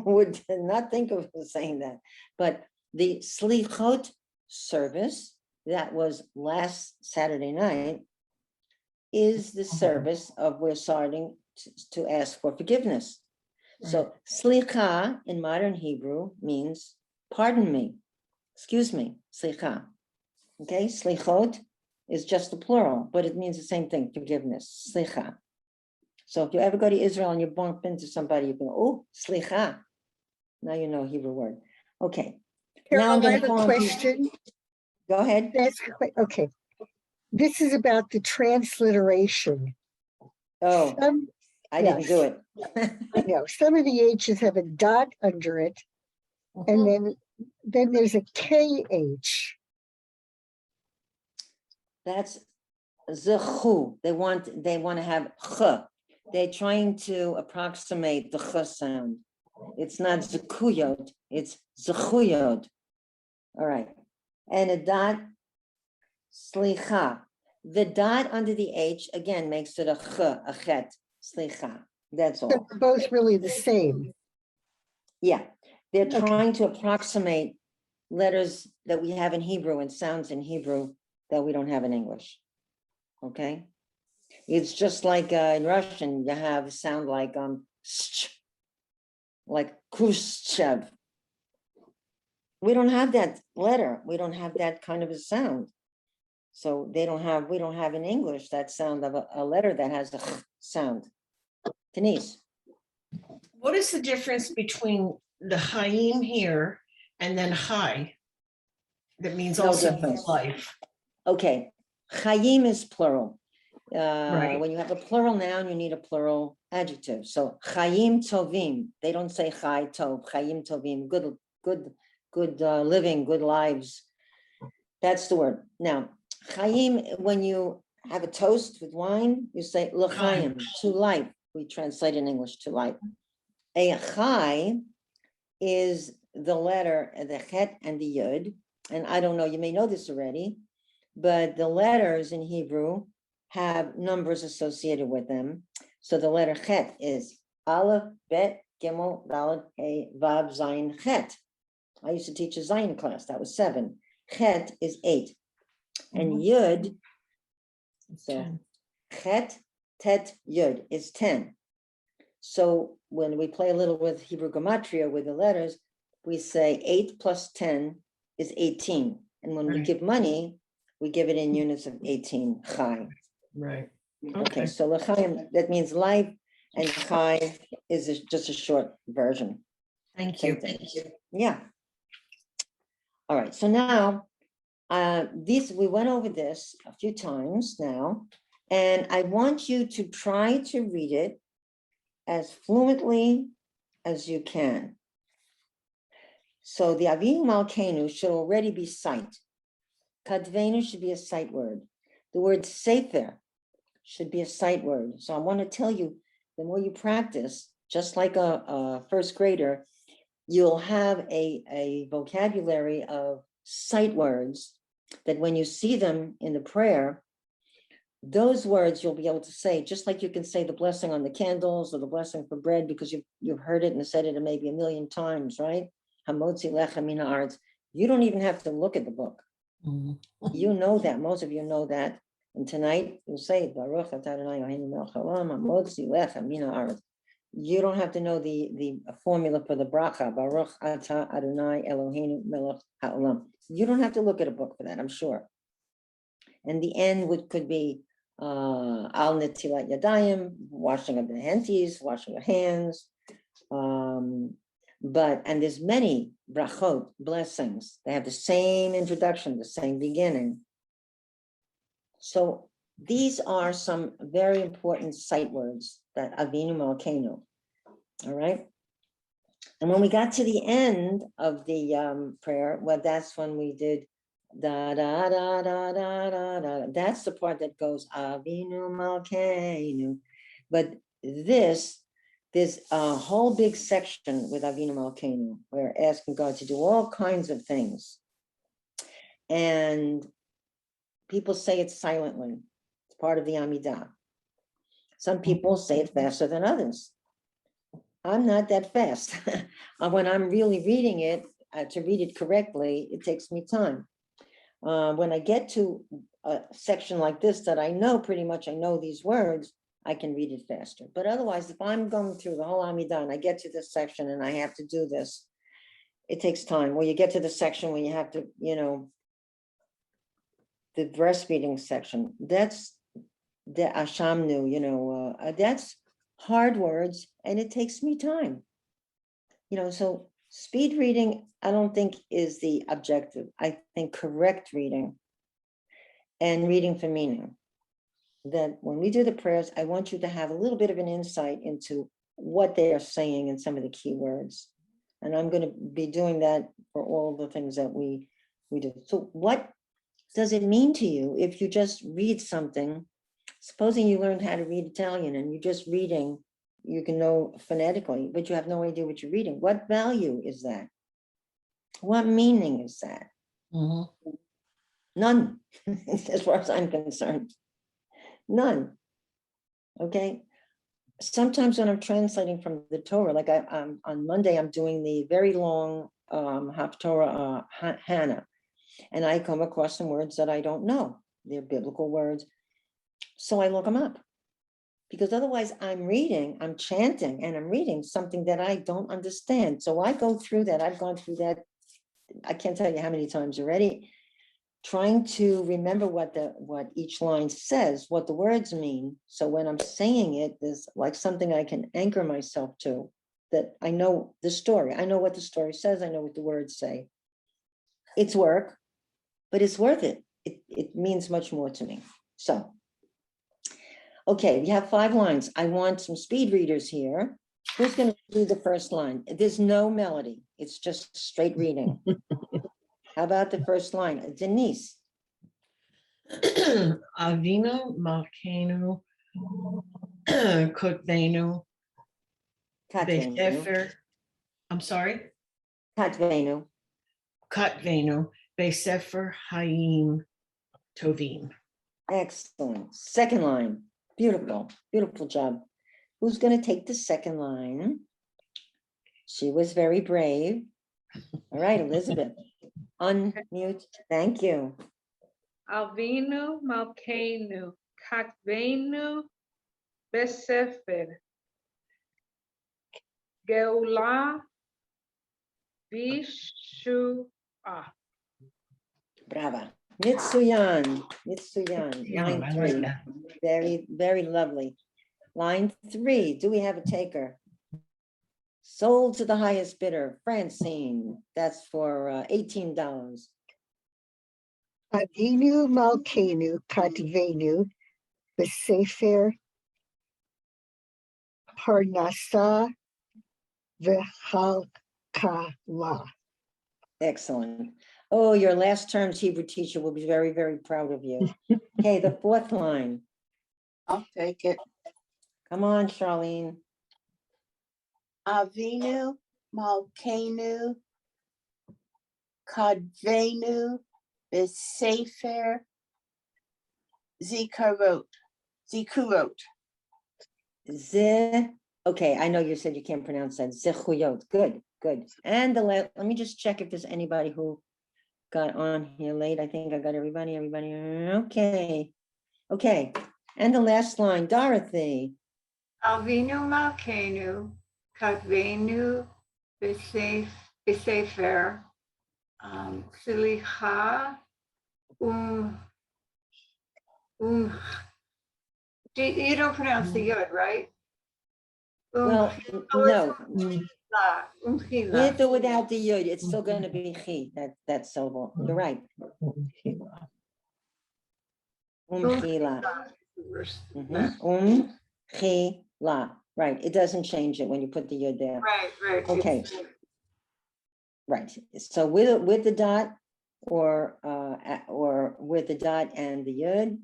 would not think of saying that. But the slichot service that was last Saturday night is the service of we're starting to ask for forgiveness. So slicha in modern Hebrew means pardon me, excuse me, slicha. Okay, slichot is just the plural, but it means the same thing, forgiveness, slicha. So if you ever go to Israel and you bump into somebody, you go, oh, slicha. Now you know Hebrew word. Okay. Now I'm Carol, I going to have a call on people. question. Go ahead. Okay. This is about the transliteration. Oh, I didn't do it. I know, some of the H's have a dot under it, and then Then there's a KH. That's zechu. They want to have ch. They're trying to approximate the ch sound. It's not zekuyot, it's zechuyot. All right. And a dot, slicha. The dot under the H again makes it a ch, a chet, slicha. That's They're all. both really the same. Yeah. They're Okay. trying to approximate letters that we have in Hebrew and sounds in Hebrew that we don't have in English. Okay. It's just like in Russian, you have a sound like Khrushchev. We don't have that letter. We don't have that kind of a sound. So we don't have in English that sound of a letter that has a sound. Denise. What is the difference between the Chaim here and then Chai? That means No also difference. life. Okay. Chaim is plural. Right. When you have a plural noun, you need a plural adjective. So Chaim Tovim. They don't say Chai Tov. Chaim Tovim. Good living, good lives. That's the word. Now, Chaim, when you have a toast with wine, you say L'chaim, to life. We translate in English to life. A Chai is the letter, the Chet and the Yud. And I don't know, you may know this already, but the letters in Hebrew have numbers associated with them. So the letter Chet is Aleph, Bet, Gimel, Dalet, He, Vav, Zayin, Chet. I used to teach a Zayin class, that was 7. Chet is 8. And Yud, so Chet, Tet, Yud is 10. So when we play a little with Hebrew gematria with the letters, we say 8 plus 10 is 18. And when we give money, we give it in units of 18, Chai. Right. Okay, so L'chaim, that means life, and Chai is just a short version. Thank Same you. thing. Yeah. All right, so now, we went over this a few times now, and I want you to try to read it as fluently as you can. So the Avinu Malkeinu should already be sight. Kadvenu should be a sight word. The word Sefer should be a sight word. So I want to tell you, the more you practice, just like a first grader, you'll have a vocabulary of sight words that when you see them in the prayer, those words you'll be able to say, just like you can say the blessing on the candles or the blessing for bread, because you've heard it and said it maybe a million times, right? Hamotzi lechem min haaretz. You don't even have to look at the book. You know that. Most of you know that. And tonight you'll say, Baruch atah Adonai Eloheinu melech haolam, hamotzi lechem min haaretz. You don't have to know the formula for the bracha, Baruch atah Adonai Eloheinu melech haolam. You don't have to look at a book for that, I'm sure. And the end could be al netilat yadayim, washing of the hanties, washing your hands. And there's many brachot, blessings. They have the same introduction, the same beginning. So these are some very important sight words that Avinu Malkeinu. All right. And when we got to the end of the prayer, well, that's when we did da da da da da da da. That's the part that goes Avinu Malkeinu. But there's a whole big section with Avinu Malkeinu. We're asking God to do all kinds of things, and people say it silently. It's part of the Amidah. Some people say it faster than others. I'm not that fast. When I'm really reading it, to read it correctly, it takes me time. When I get to a section like this that I know pretty much, I know these words, I can read it faster. But otherwise, if I'm going through the whole Amidah and I get to this section and I have to do this, it takes time. Or you get to the section when you have to, the breastfeeding section, that's the Ashamnu, that's hard words, and it takes me time. So speed reading, I don't think is the objective. I think correct reading and reading for meaning. That when we do the prayers, I want you to have a little bit of an insight into what they are saying in some of the key words. And I'm going to be doing that for all the things that we do. So what does it mean to you if you just read something? Supposing you learned how to read Italian and you're just reading, you can know phonetically, but you have no idea what you're reading. What value is that? What meaning is that? None, as far as I'm concerned. None. Okay. Sometimes when I'm translating from the Torah, like on Monday, I'm doing the very long Haftorah Hannah, and I come across some words that I don't know. They're biblical words. So I look them up, because otherwise I'm chanting and I'm reading something that I don't understand. So I go through that. I've gone through that. I can't tell you how many times already, trying to remember what each line says, what the words mean. So when I'm saying it, there's like something I can anchor myself to, that I know the story. I know what the story says. I know what the words say. It's work, but it's worth it. It means much more to me. So, okay, we have 5 lines. I want some speed readers here. Who's going to do the first line? There's no melody. It's just straight reading. How about the first line? Denise. Avinu Malkeinu Kotvenu Katvenu. Besefer. I'm sorry. Katvenu. Katvenu Besefer Hayim Tovim. Excellent. Second line. Beautiful. Beautiful job. Who's going to take the second line? She was very brave. All right, Elizabeth. Unmute. Thank you. Avinu Malkeinu Katvenu Besefer Geula Vishua. Brava. Mitsuyan. Mitsuyan. Yeah, Line I like 3. that. Very, very lovely. Line 3. Do we have a taker? Sold to the highest bidder, Francine. That's for $18. Avinu Malkeinu Katvenu B'Sefer Parnasa V'Halkala. Excellent. Oh, your last term's Hebrew teacher will be very, very proud of you. Okay, the 4th line. I'll take it. Come on, Charlene. Avinu Malkeinu Kadvenu Besefer Zikurot. Okay, I know you said you can't pronounce that. Zechuyot. Good, good. And let me just check if there's anybody who got on here late. I think I got everybody. Okay. Okay. And the last line, Dorothy. Avinu Malkeinu Katvenu B'Sefer Silicha you don't pronounce the yod, right? Well, no. Umchila. With or without the yud, it's still going to be chi. That's syllable. You're right. Umchila. Umchila. Right. It doesn't change it when you put the yud there. Right. Okay. Right. So with the dot or with the dot and the yud.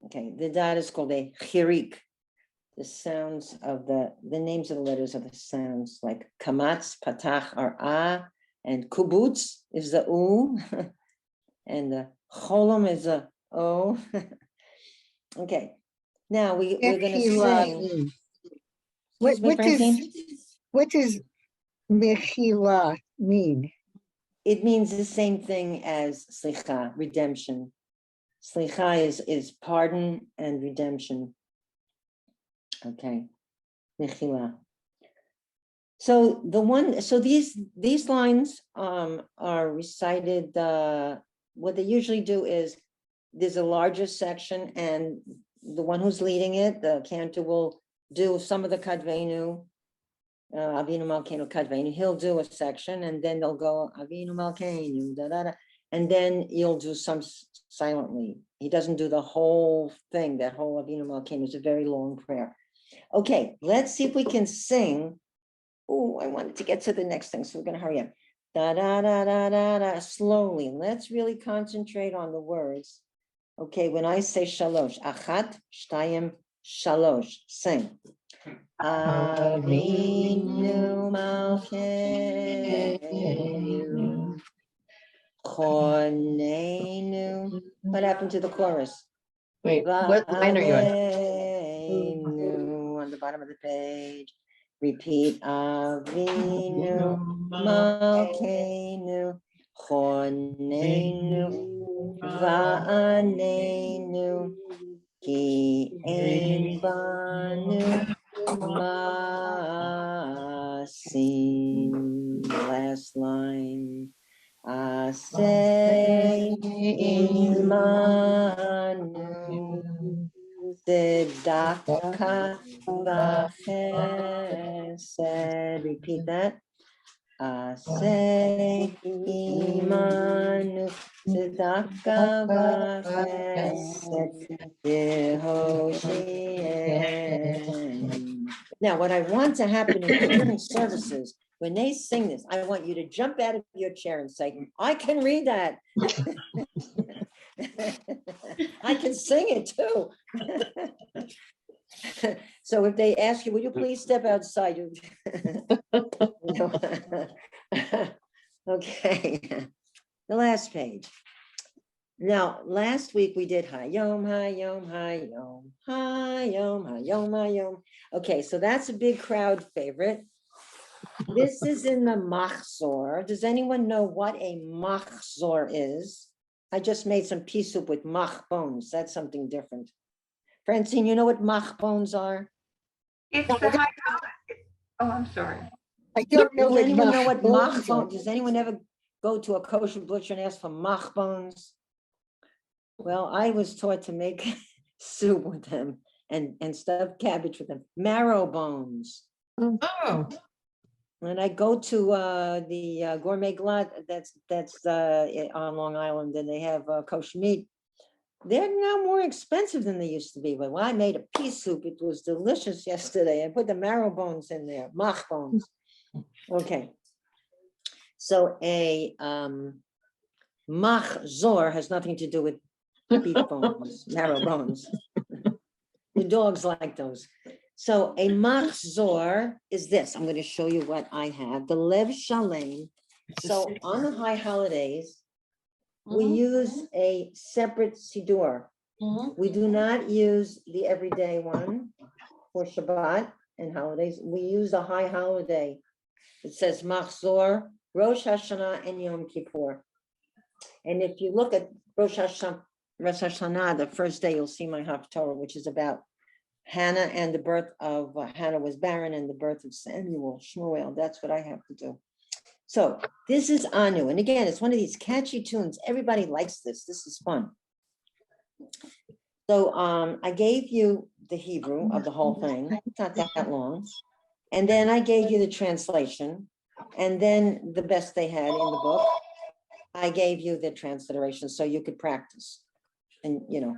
Okay. The dot is called a chirik. The sounds of the names of the letters of the sounds, like kamatz, patach are a, and kubutz is the u, and the cholom is a o. Okay, now we're going to sing. What does mechila mean? It means the same thing as slicha, redemption. Slicha is pardon and redemption. Okay, mechila. So these lines are recited. What they usually do is there's a larger section, and the one who's leading it, the cantor, will do some of the kadvenu, Avinu Malkeinu kadvenu. He'll do a section, and then they'll go Avinu Malkeinu, da da da, and then you'll do some silently. He doesn't do the whole thing. That whole Avinu Malkeinu is a very long prayer. Okay, let's see if we can sing Oh, I wanted to get to the next thing, so we're gonna hurry up. Da, da, da, da, da, da, slowly. Let's really concentrate on the words. Okay, when I say shalosh, achat, shtayim, shalosh, sing. Avinu malkeinu, chonenu. What happened to the chorus? Wait, what line are you on? Avinu, on the bottom of the page. Repeat. Avinu malkeinu, chonenu, va'anenu, ki ein banu masim. Last line. Aseh imanu tzedakah v'chesed. Repeat that. Aseh imanu tzedakah v'chesed Yehoshieinu. Now, what I want to happen in during services, when they sing this, I want you to jump out of your chair and say, I can read that. I can sing it too. So if they ask you, will you please step outside? No. Okay, the last page. Now, last week we did Hayom, Hayom, Hayom, Hayom, Hayom, Hayom. Okay, so that's a big crowd favorite. This is in the machzor. Does anyone know what a machzor is? I just made some pea soup with mach bones. That's something different. Francine, you know what mach bones are? It's the high. Oh, I'm sorry. I don't know Does what anyone know what bones mach are. bones? Does anyone ever go to a kosher butcher and ask for mach bones? Well, I was taught to make soup with them and stuffed cabbage with them. Marrow bones. Oh, When I go to the Gourmet Glatt, that's on Long Island, and they have kosher meat. They're now more expensive than they used to be. But when I made a pea soup, it was delicious yesterday. I put the marrow bones in there, mach bones. Okay. So a machzor has nothing to do with beef bones, marrow bones. The dogs like those. So a machzor is this. I'm going to show you what I have. The lev shalem. So on the high holidays, we use a separate siddur. We do not use the everyday one for Shabbat and holidays. We use a high holiday. It says machzor, Rosh Hashanah, and Yom Kippur. And if you look at Rosh Hashanah, the first day, you'll see my Haftorah, which is about Hannah and the birth of Hannah was barren and the birth of Samuel, Shmuel. That's what I have to do. So this is Anu. And again, it's one of these catchy tunes. Everybody likes this. This is fun. So I gave you the Hebrew of the whole thing. It's not that long. And then I gave you the translation. And then the best they had in the book, I gave you the transliteration so you could practice. And, you know,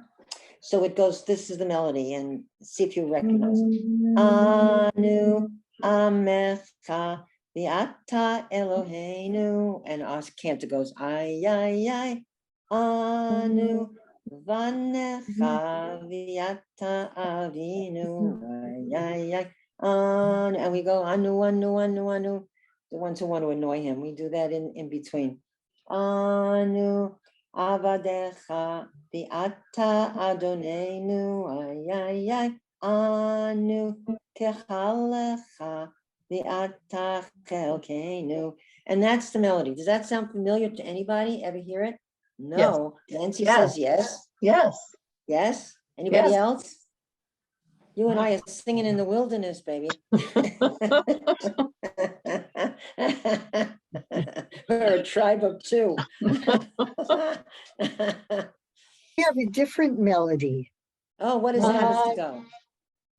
so it goes, this is the melody, and see if you recognize it. Anu amecha v'ata Eloheinu, and our cantor goes, ay, ay, ay. Anu vanecha v'ata Avinu, ay, ay, ay. Anu, and we go, anu, anu, anu, anu. The ones who want to annoy him, we do that in between. Anu avadecha v'ata Adonenu, ay, ay, ay. Anu techalecha v'ata chelkeinu. And that's the melody. Does that sound familiar to anybody? Ever hear it? No. Nancy says yes. Yes. Yes. Anybody Yes. else? You and I are singing in the wilderness, baby. We're a tribe of two. We have a different melody. Oh, what is that? How does it go?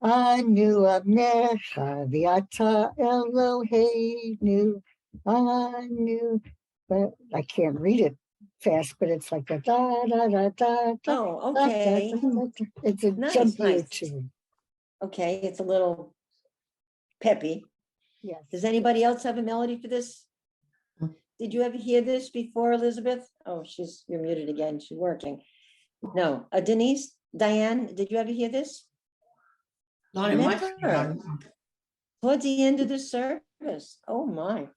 Anu amecha v'ata Eloheinu, Anu. But I can't read it fast, but it's like a da da da da da. Oh, da, okay. da, da, da. It's a Nice, jumpier nice. tune. Okay, it's a little peppy. Yes. Does anybody else have a melody for this? Did you ever hear this before, Elizabeth? Oh, you're muted again. She's working. No, Denise, Diane, did you ever hear this? Not in my. Never. Towards the end of the service. Oh my.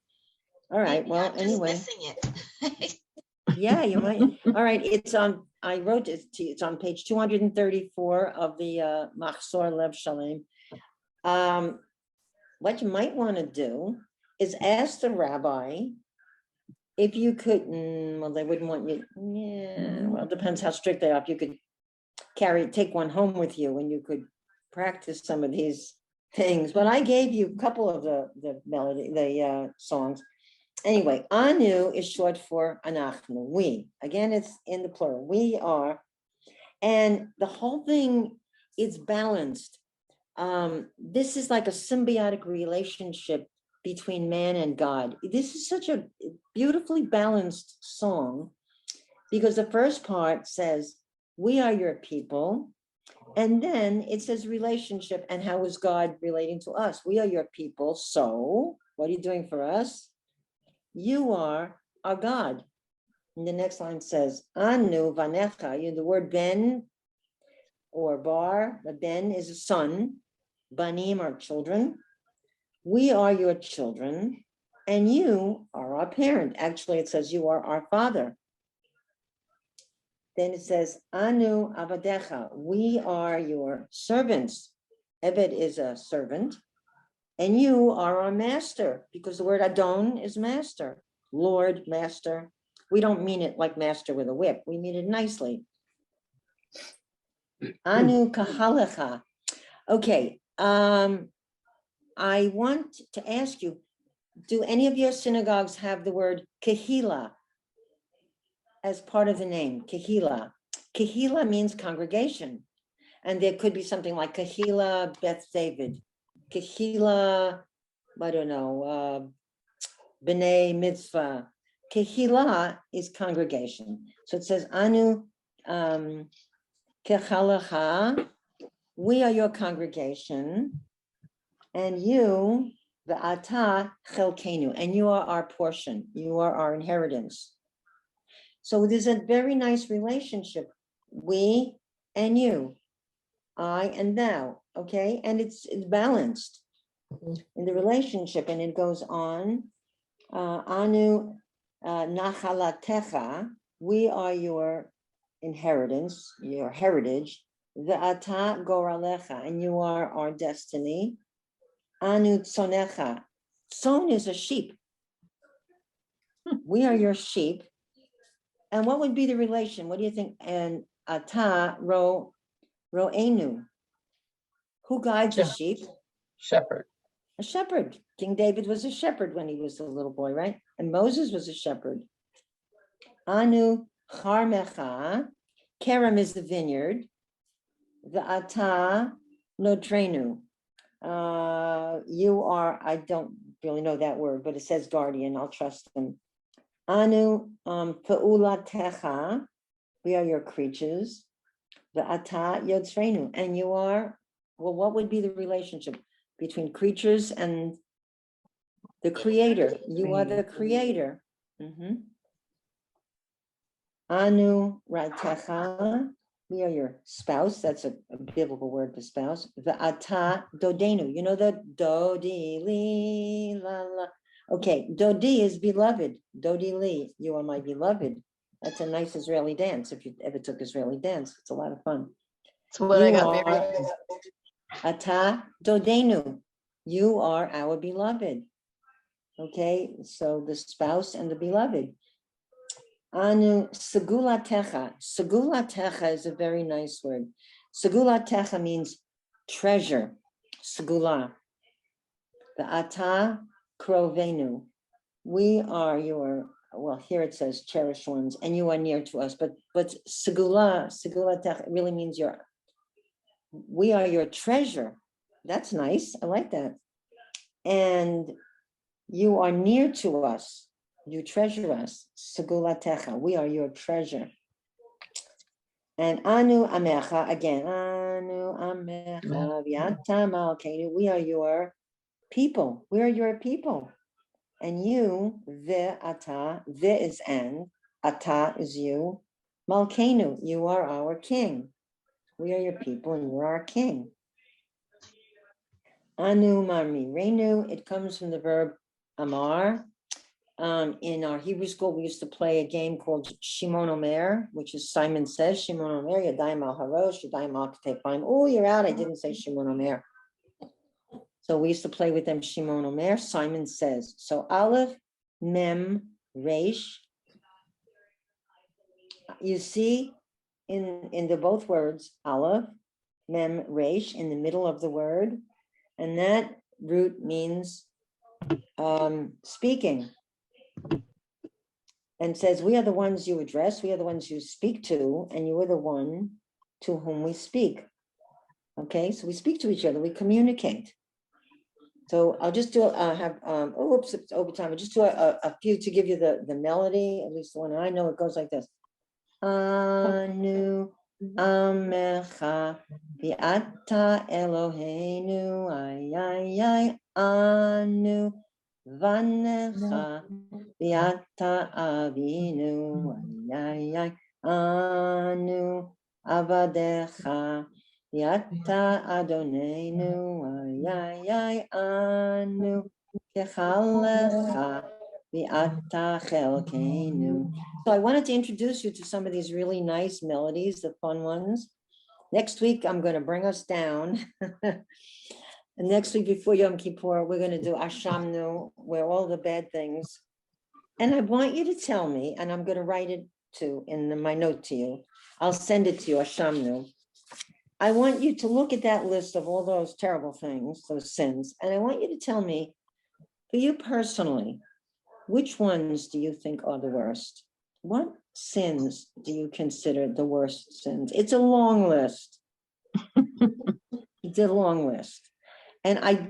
All right, Maybe well, I'm just anyway. missing it. Yeah, you might. All right, I wrote it to you. It's on page 234 of the Machzor Lev Shalem. What you might want to do is ask the rabbi if you could, well, they wouldn't want you, yeah, well, it depends how strict they are. If you could take one home with you and you could practice some of these things. But I gave you a couple of the melody, the songs. Anyway, Anu is short for Anachnu, we. Again, it's in the plural. We are. And the whole thing is balanced. This is like a symbiotic relationship between man and God. This is such a beautifully balanced song because the first part says, we are your people. And then it says relationship and how is God relating to us? We are your people. So what are you doing for us? You are our God. And the next line says, Anu vanecha, the word ben or bar, a ben is a son, banim are children. We are your children, and you are our parent. Actually, it says you are our father. Then it says, Anu avadecha, we are your servants. Eved is a servant, and you are our master, because the word Adon is master, Lord, master. We don't mean it like master with a whip. We mean it nicely. Anu kahalecha. Okay, I want to ask you, do any of your synagogues have the word kehila as part of the name, kehila? Kehila means congregation. And there could be something like Kehila Beth David, Kehila, I don't know, B'nai Mitzvah. Kehila is congregation. So it says, Anu Kechalacha, we are your congregation, and you, the Ata Chelkenu, and you are our portion, you are our inheritance. So there's a very nice relationship, we and you, I and thou, okay? And it's balanced in the relationship, and it goes on, Anu Nachalatecha, we are your inheritance, your heritage, the Ata Goralecha, and you are our destiny. Anu Tzonecha, Tzon is a sheep. We are your sheep. And what would be the relation? What do you think? And Ata Ro'enu, who guides a sheep? Shepherd. A shepherd. King David was a shepherd when he was a little boy, right? And Moses was a shepherd. Anu Charmecha, Kerem is the vineyard. The Ata Nodrenu. You are, I don't really know that word, but it says guardian, I'll trust them. Anu Pe'ulatecha, we are your creatures. The Ata Yotzrenu, and you are, well, what would be the relationship between creatures and the creator? You are the creator. Anu Ratecha, we are your spouse. That's a biblical word for spouse. The Ata Dodenu, you know the Dodi Li La La. Okay, Dodi is beloved. Dodi Li, you are my beloved. That's a nice Israeli dance. If you ever took Israeli dance, it's a lot of fun. It's when I got married. Ata Dodenu, you are our beloved. Okay, so the spouse and the beloved. Anu Segulatecha. Segulatecha is a very nice word. Segulatecha means treasure. Segula. The Ata Krovenu. We are your, well, here it says cherished ones, and you are near to us. But Segulatecha really means we are your treasure. That's nice. I like that. And you are near to us. You treasure us. Segulatecha. We are your treasure. And Anu Amecha, again, Anu Amecha, V'ata Malkeinu. We are your people, we're your people. And you, ve'ata, ve is and, ata is you, Malkenu, you are our king. We are your people and you're our king. Anu marmi renu, it comes from the verb amar. In our Hebrew school, we used to play a game called Shimon Omer, which is Simon says, Shimon Omer, Yadayim al harosh, Yadayim al ketefayim. Oh, you're out, I didn't say Shimon Omer. So we used to play with them Shimon Omer, Simon says. So Aleph, Mem, Reish. You see in the both words, Aleph, Mem, Reish, in the middle of the word. And that root means speaking. And says, we are the ones you address, we are the ones you speak to, and you are the one to whom we speak. Okay, so we speak to each other, we communicate. So I'll just do, oops, it's overtime. I'll just do a few to give you the melody, at least the one I know. It goes like this. Anu amecha v'ata Eloheinu ay ay ay anu vanecha v'ata Avinu ay ay ay anu avadecha v'ata Adonenu ay ay ay anu kechalecha v'ata chelkeinu. So I wanted to introduce you to some of these really nice melodies, the fun ones. Next week, I'm going to bring us down. And next week before Yom Kippur, we're going to do Ashamnu, where all the bad things. And I want you to tell me, and I'm going to write it too in my note to you. I'll send it to you, Ashamnu. I want you to look at that list of all those terrible things, those sins. And I want you to tell me, for you personally, which ones do you think are the worst? What sins do you consider the worst sins? It's a long list. It's a long list. And I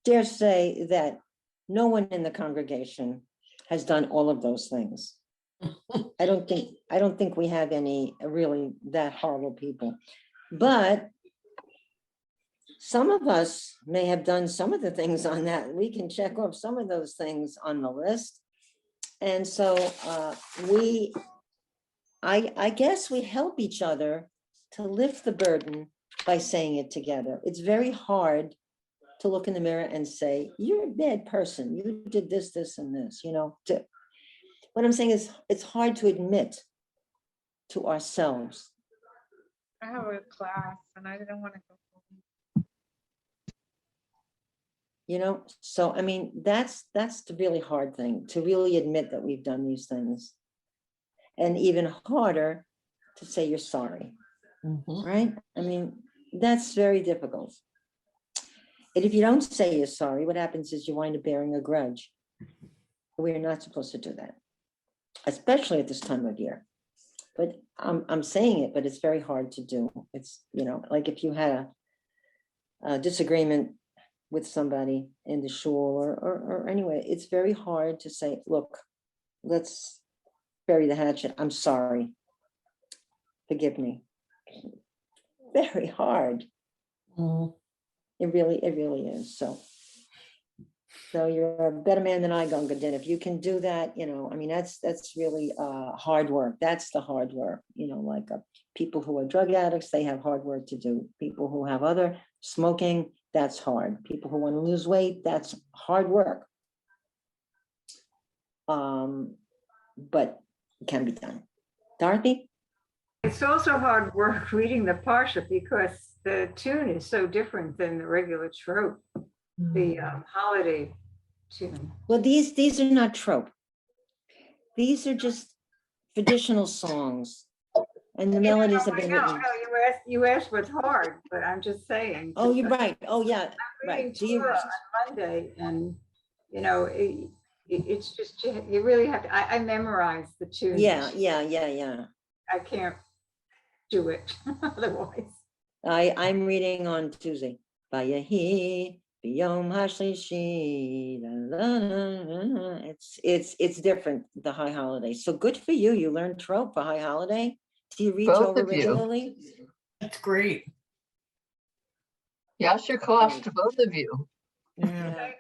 dare say that no one in the congregation has done all of those things. I don't think we have any really that horrible people. But some of us may have done some of the things on that. We can check off some of those things on the list. And so I guess we help each other to lift the burden by saying it together. It's very hard to look in the mirror and say, you're a bad person. You did this, this, and this, you know. What I'm saying is it's hard to admit to ourselves. I have a class and I didn't want to go home. You know, so I mean, that's the really hard thing, to really admit that we've done these things. And even harder to say you're sorry, right? I mean, that's very difficult. And if you don't say you're sorry, what happens is you wind up bearing a grudge. We're not supposed to do that, especially at this time of year. But I'm saying it, but it's very hard to do. It's, you know, like if you had a disagreement with somebody in the shul or anyway, it's very hard to say, look, let's bury the hatchet. I'm sorry. Forgive me. Very hard. It really is. So you're a better man than I, Gunga Din. If you can do that, you know, I mean, that's really hard work. That's the hard work, you know, like people who are drug addicts, they have hard work to do. People who have other smoking, that's hard. People who want to lose weight, that's hard work. But it can be done. Dorothy? It's also hard work reading the Parsha because the tune is so different than the regular trope, the holiday tune. Well, these are not trope. These are just traditional songs. And the melodies have been written. You asked what's hard, but I'm just saying. Oh, you're right. Oh, yeah. I'm reading Right. Do you? Torah on Monday, and you know, it's just you really have to. I memorize the tune. Yeah. I can't do it otherwise. I'm reading on Tuesday. Vayahi b'yom hashlishi. It's different, the high holiday. So good for you. You learned trope for high holiday. Do you read Torah regularly? That's great. Yasher koach to both of you. Yeah.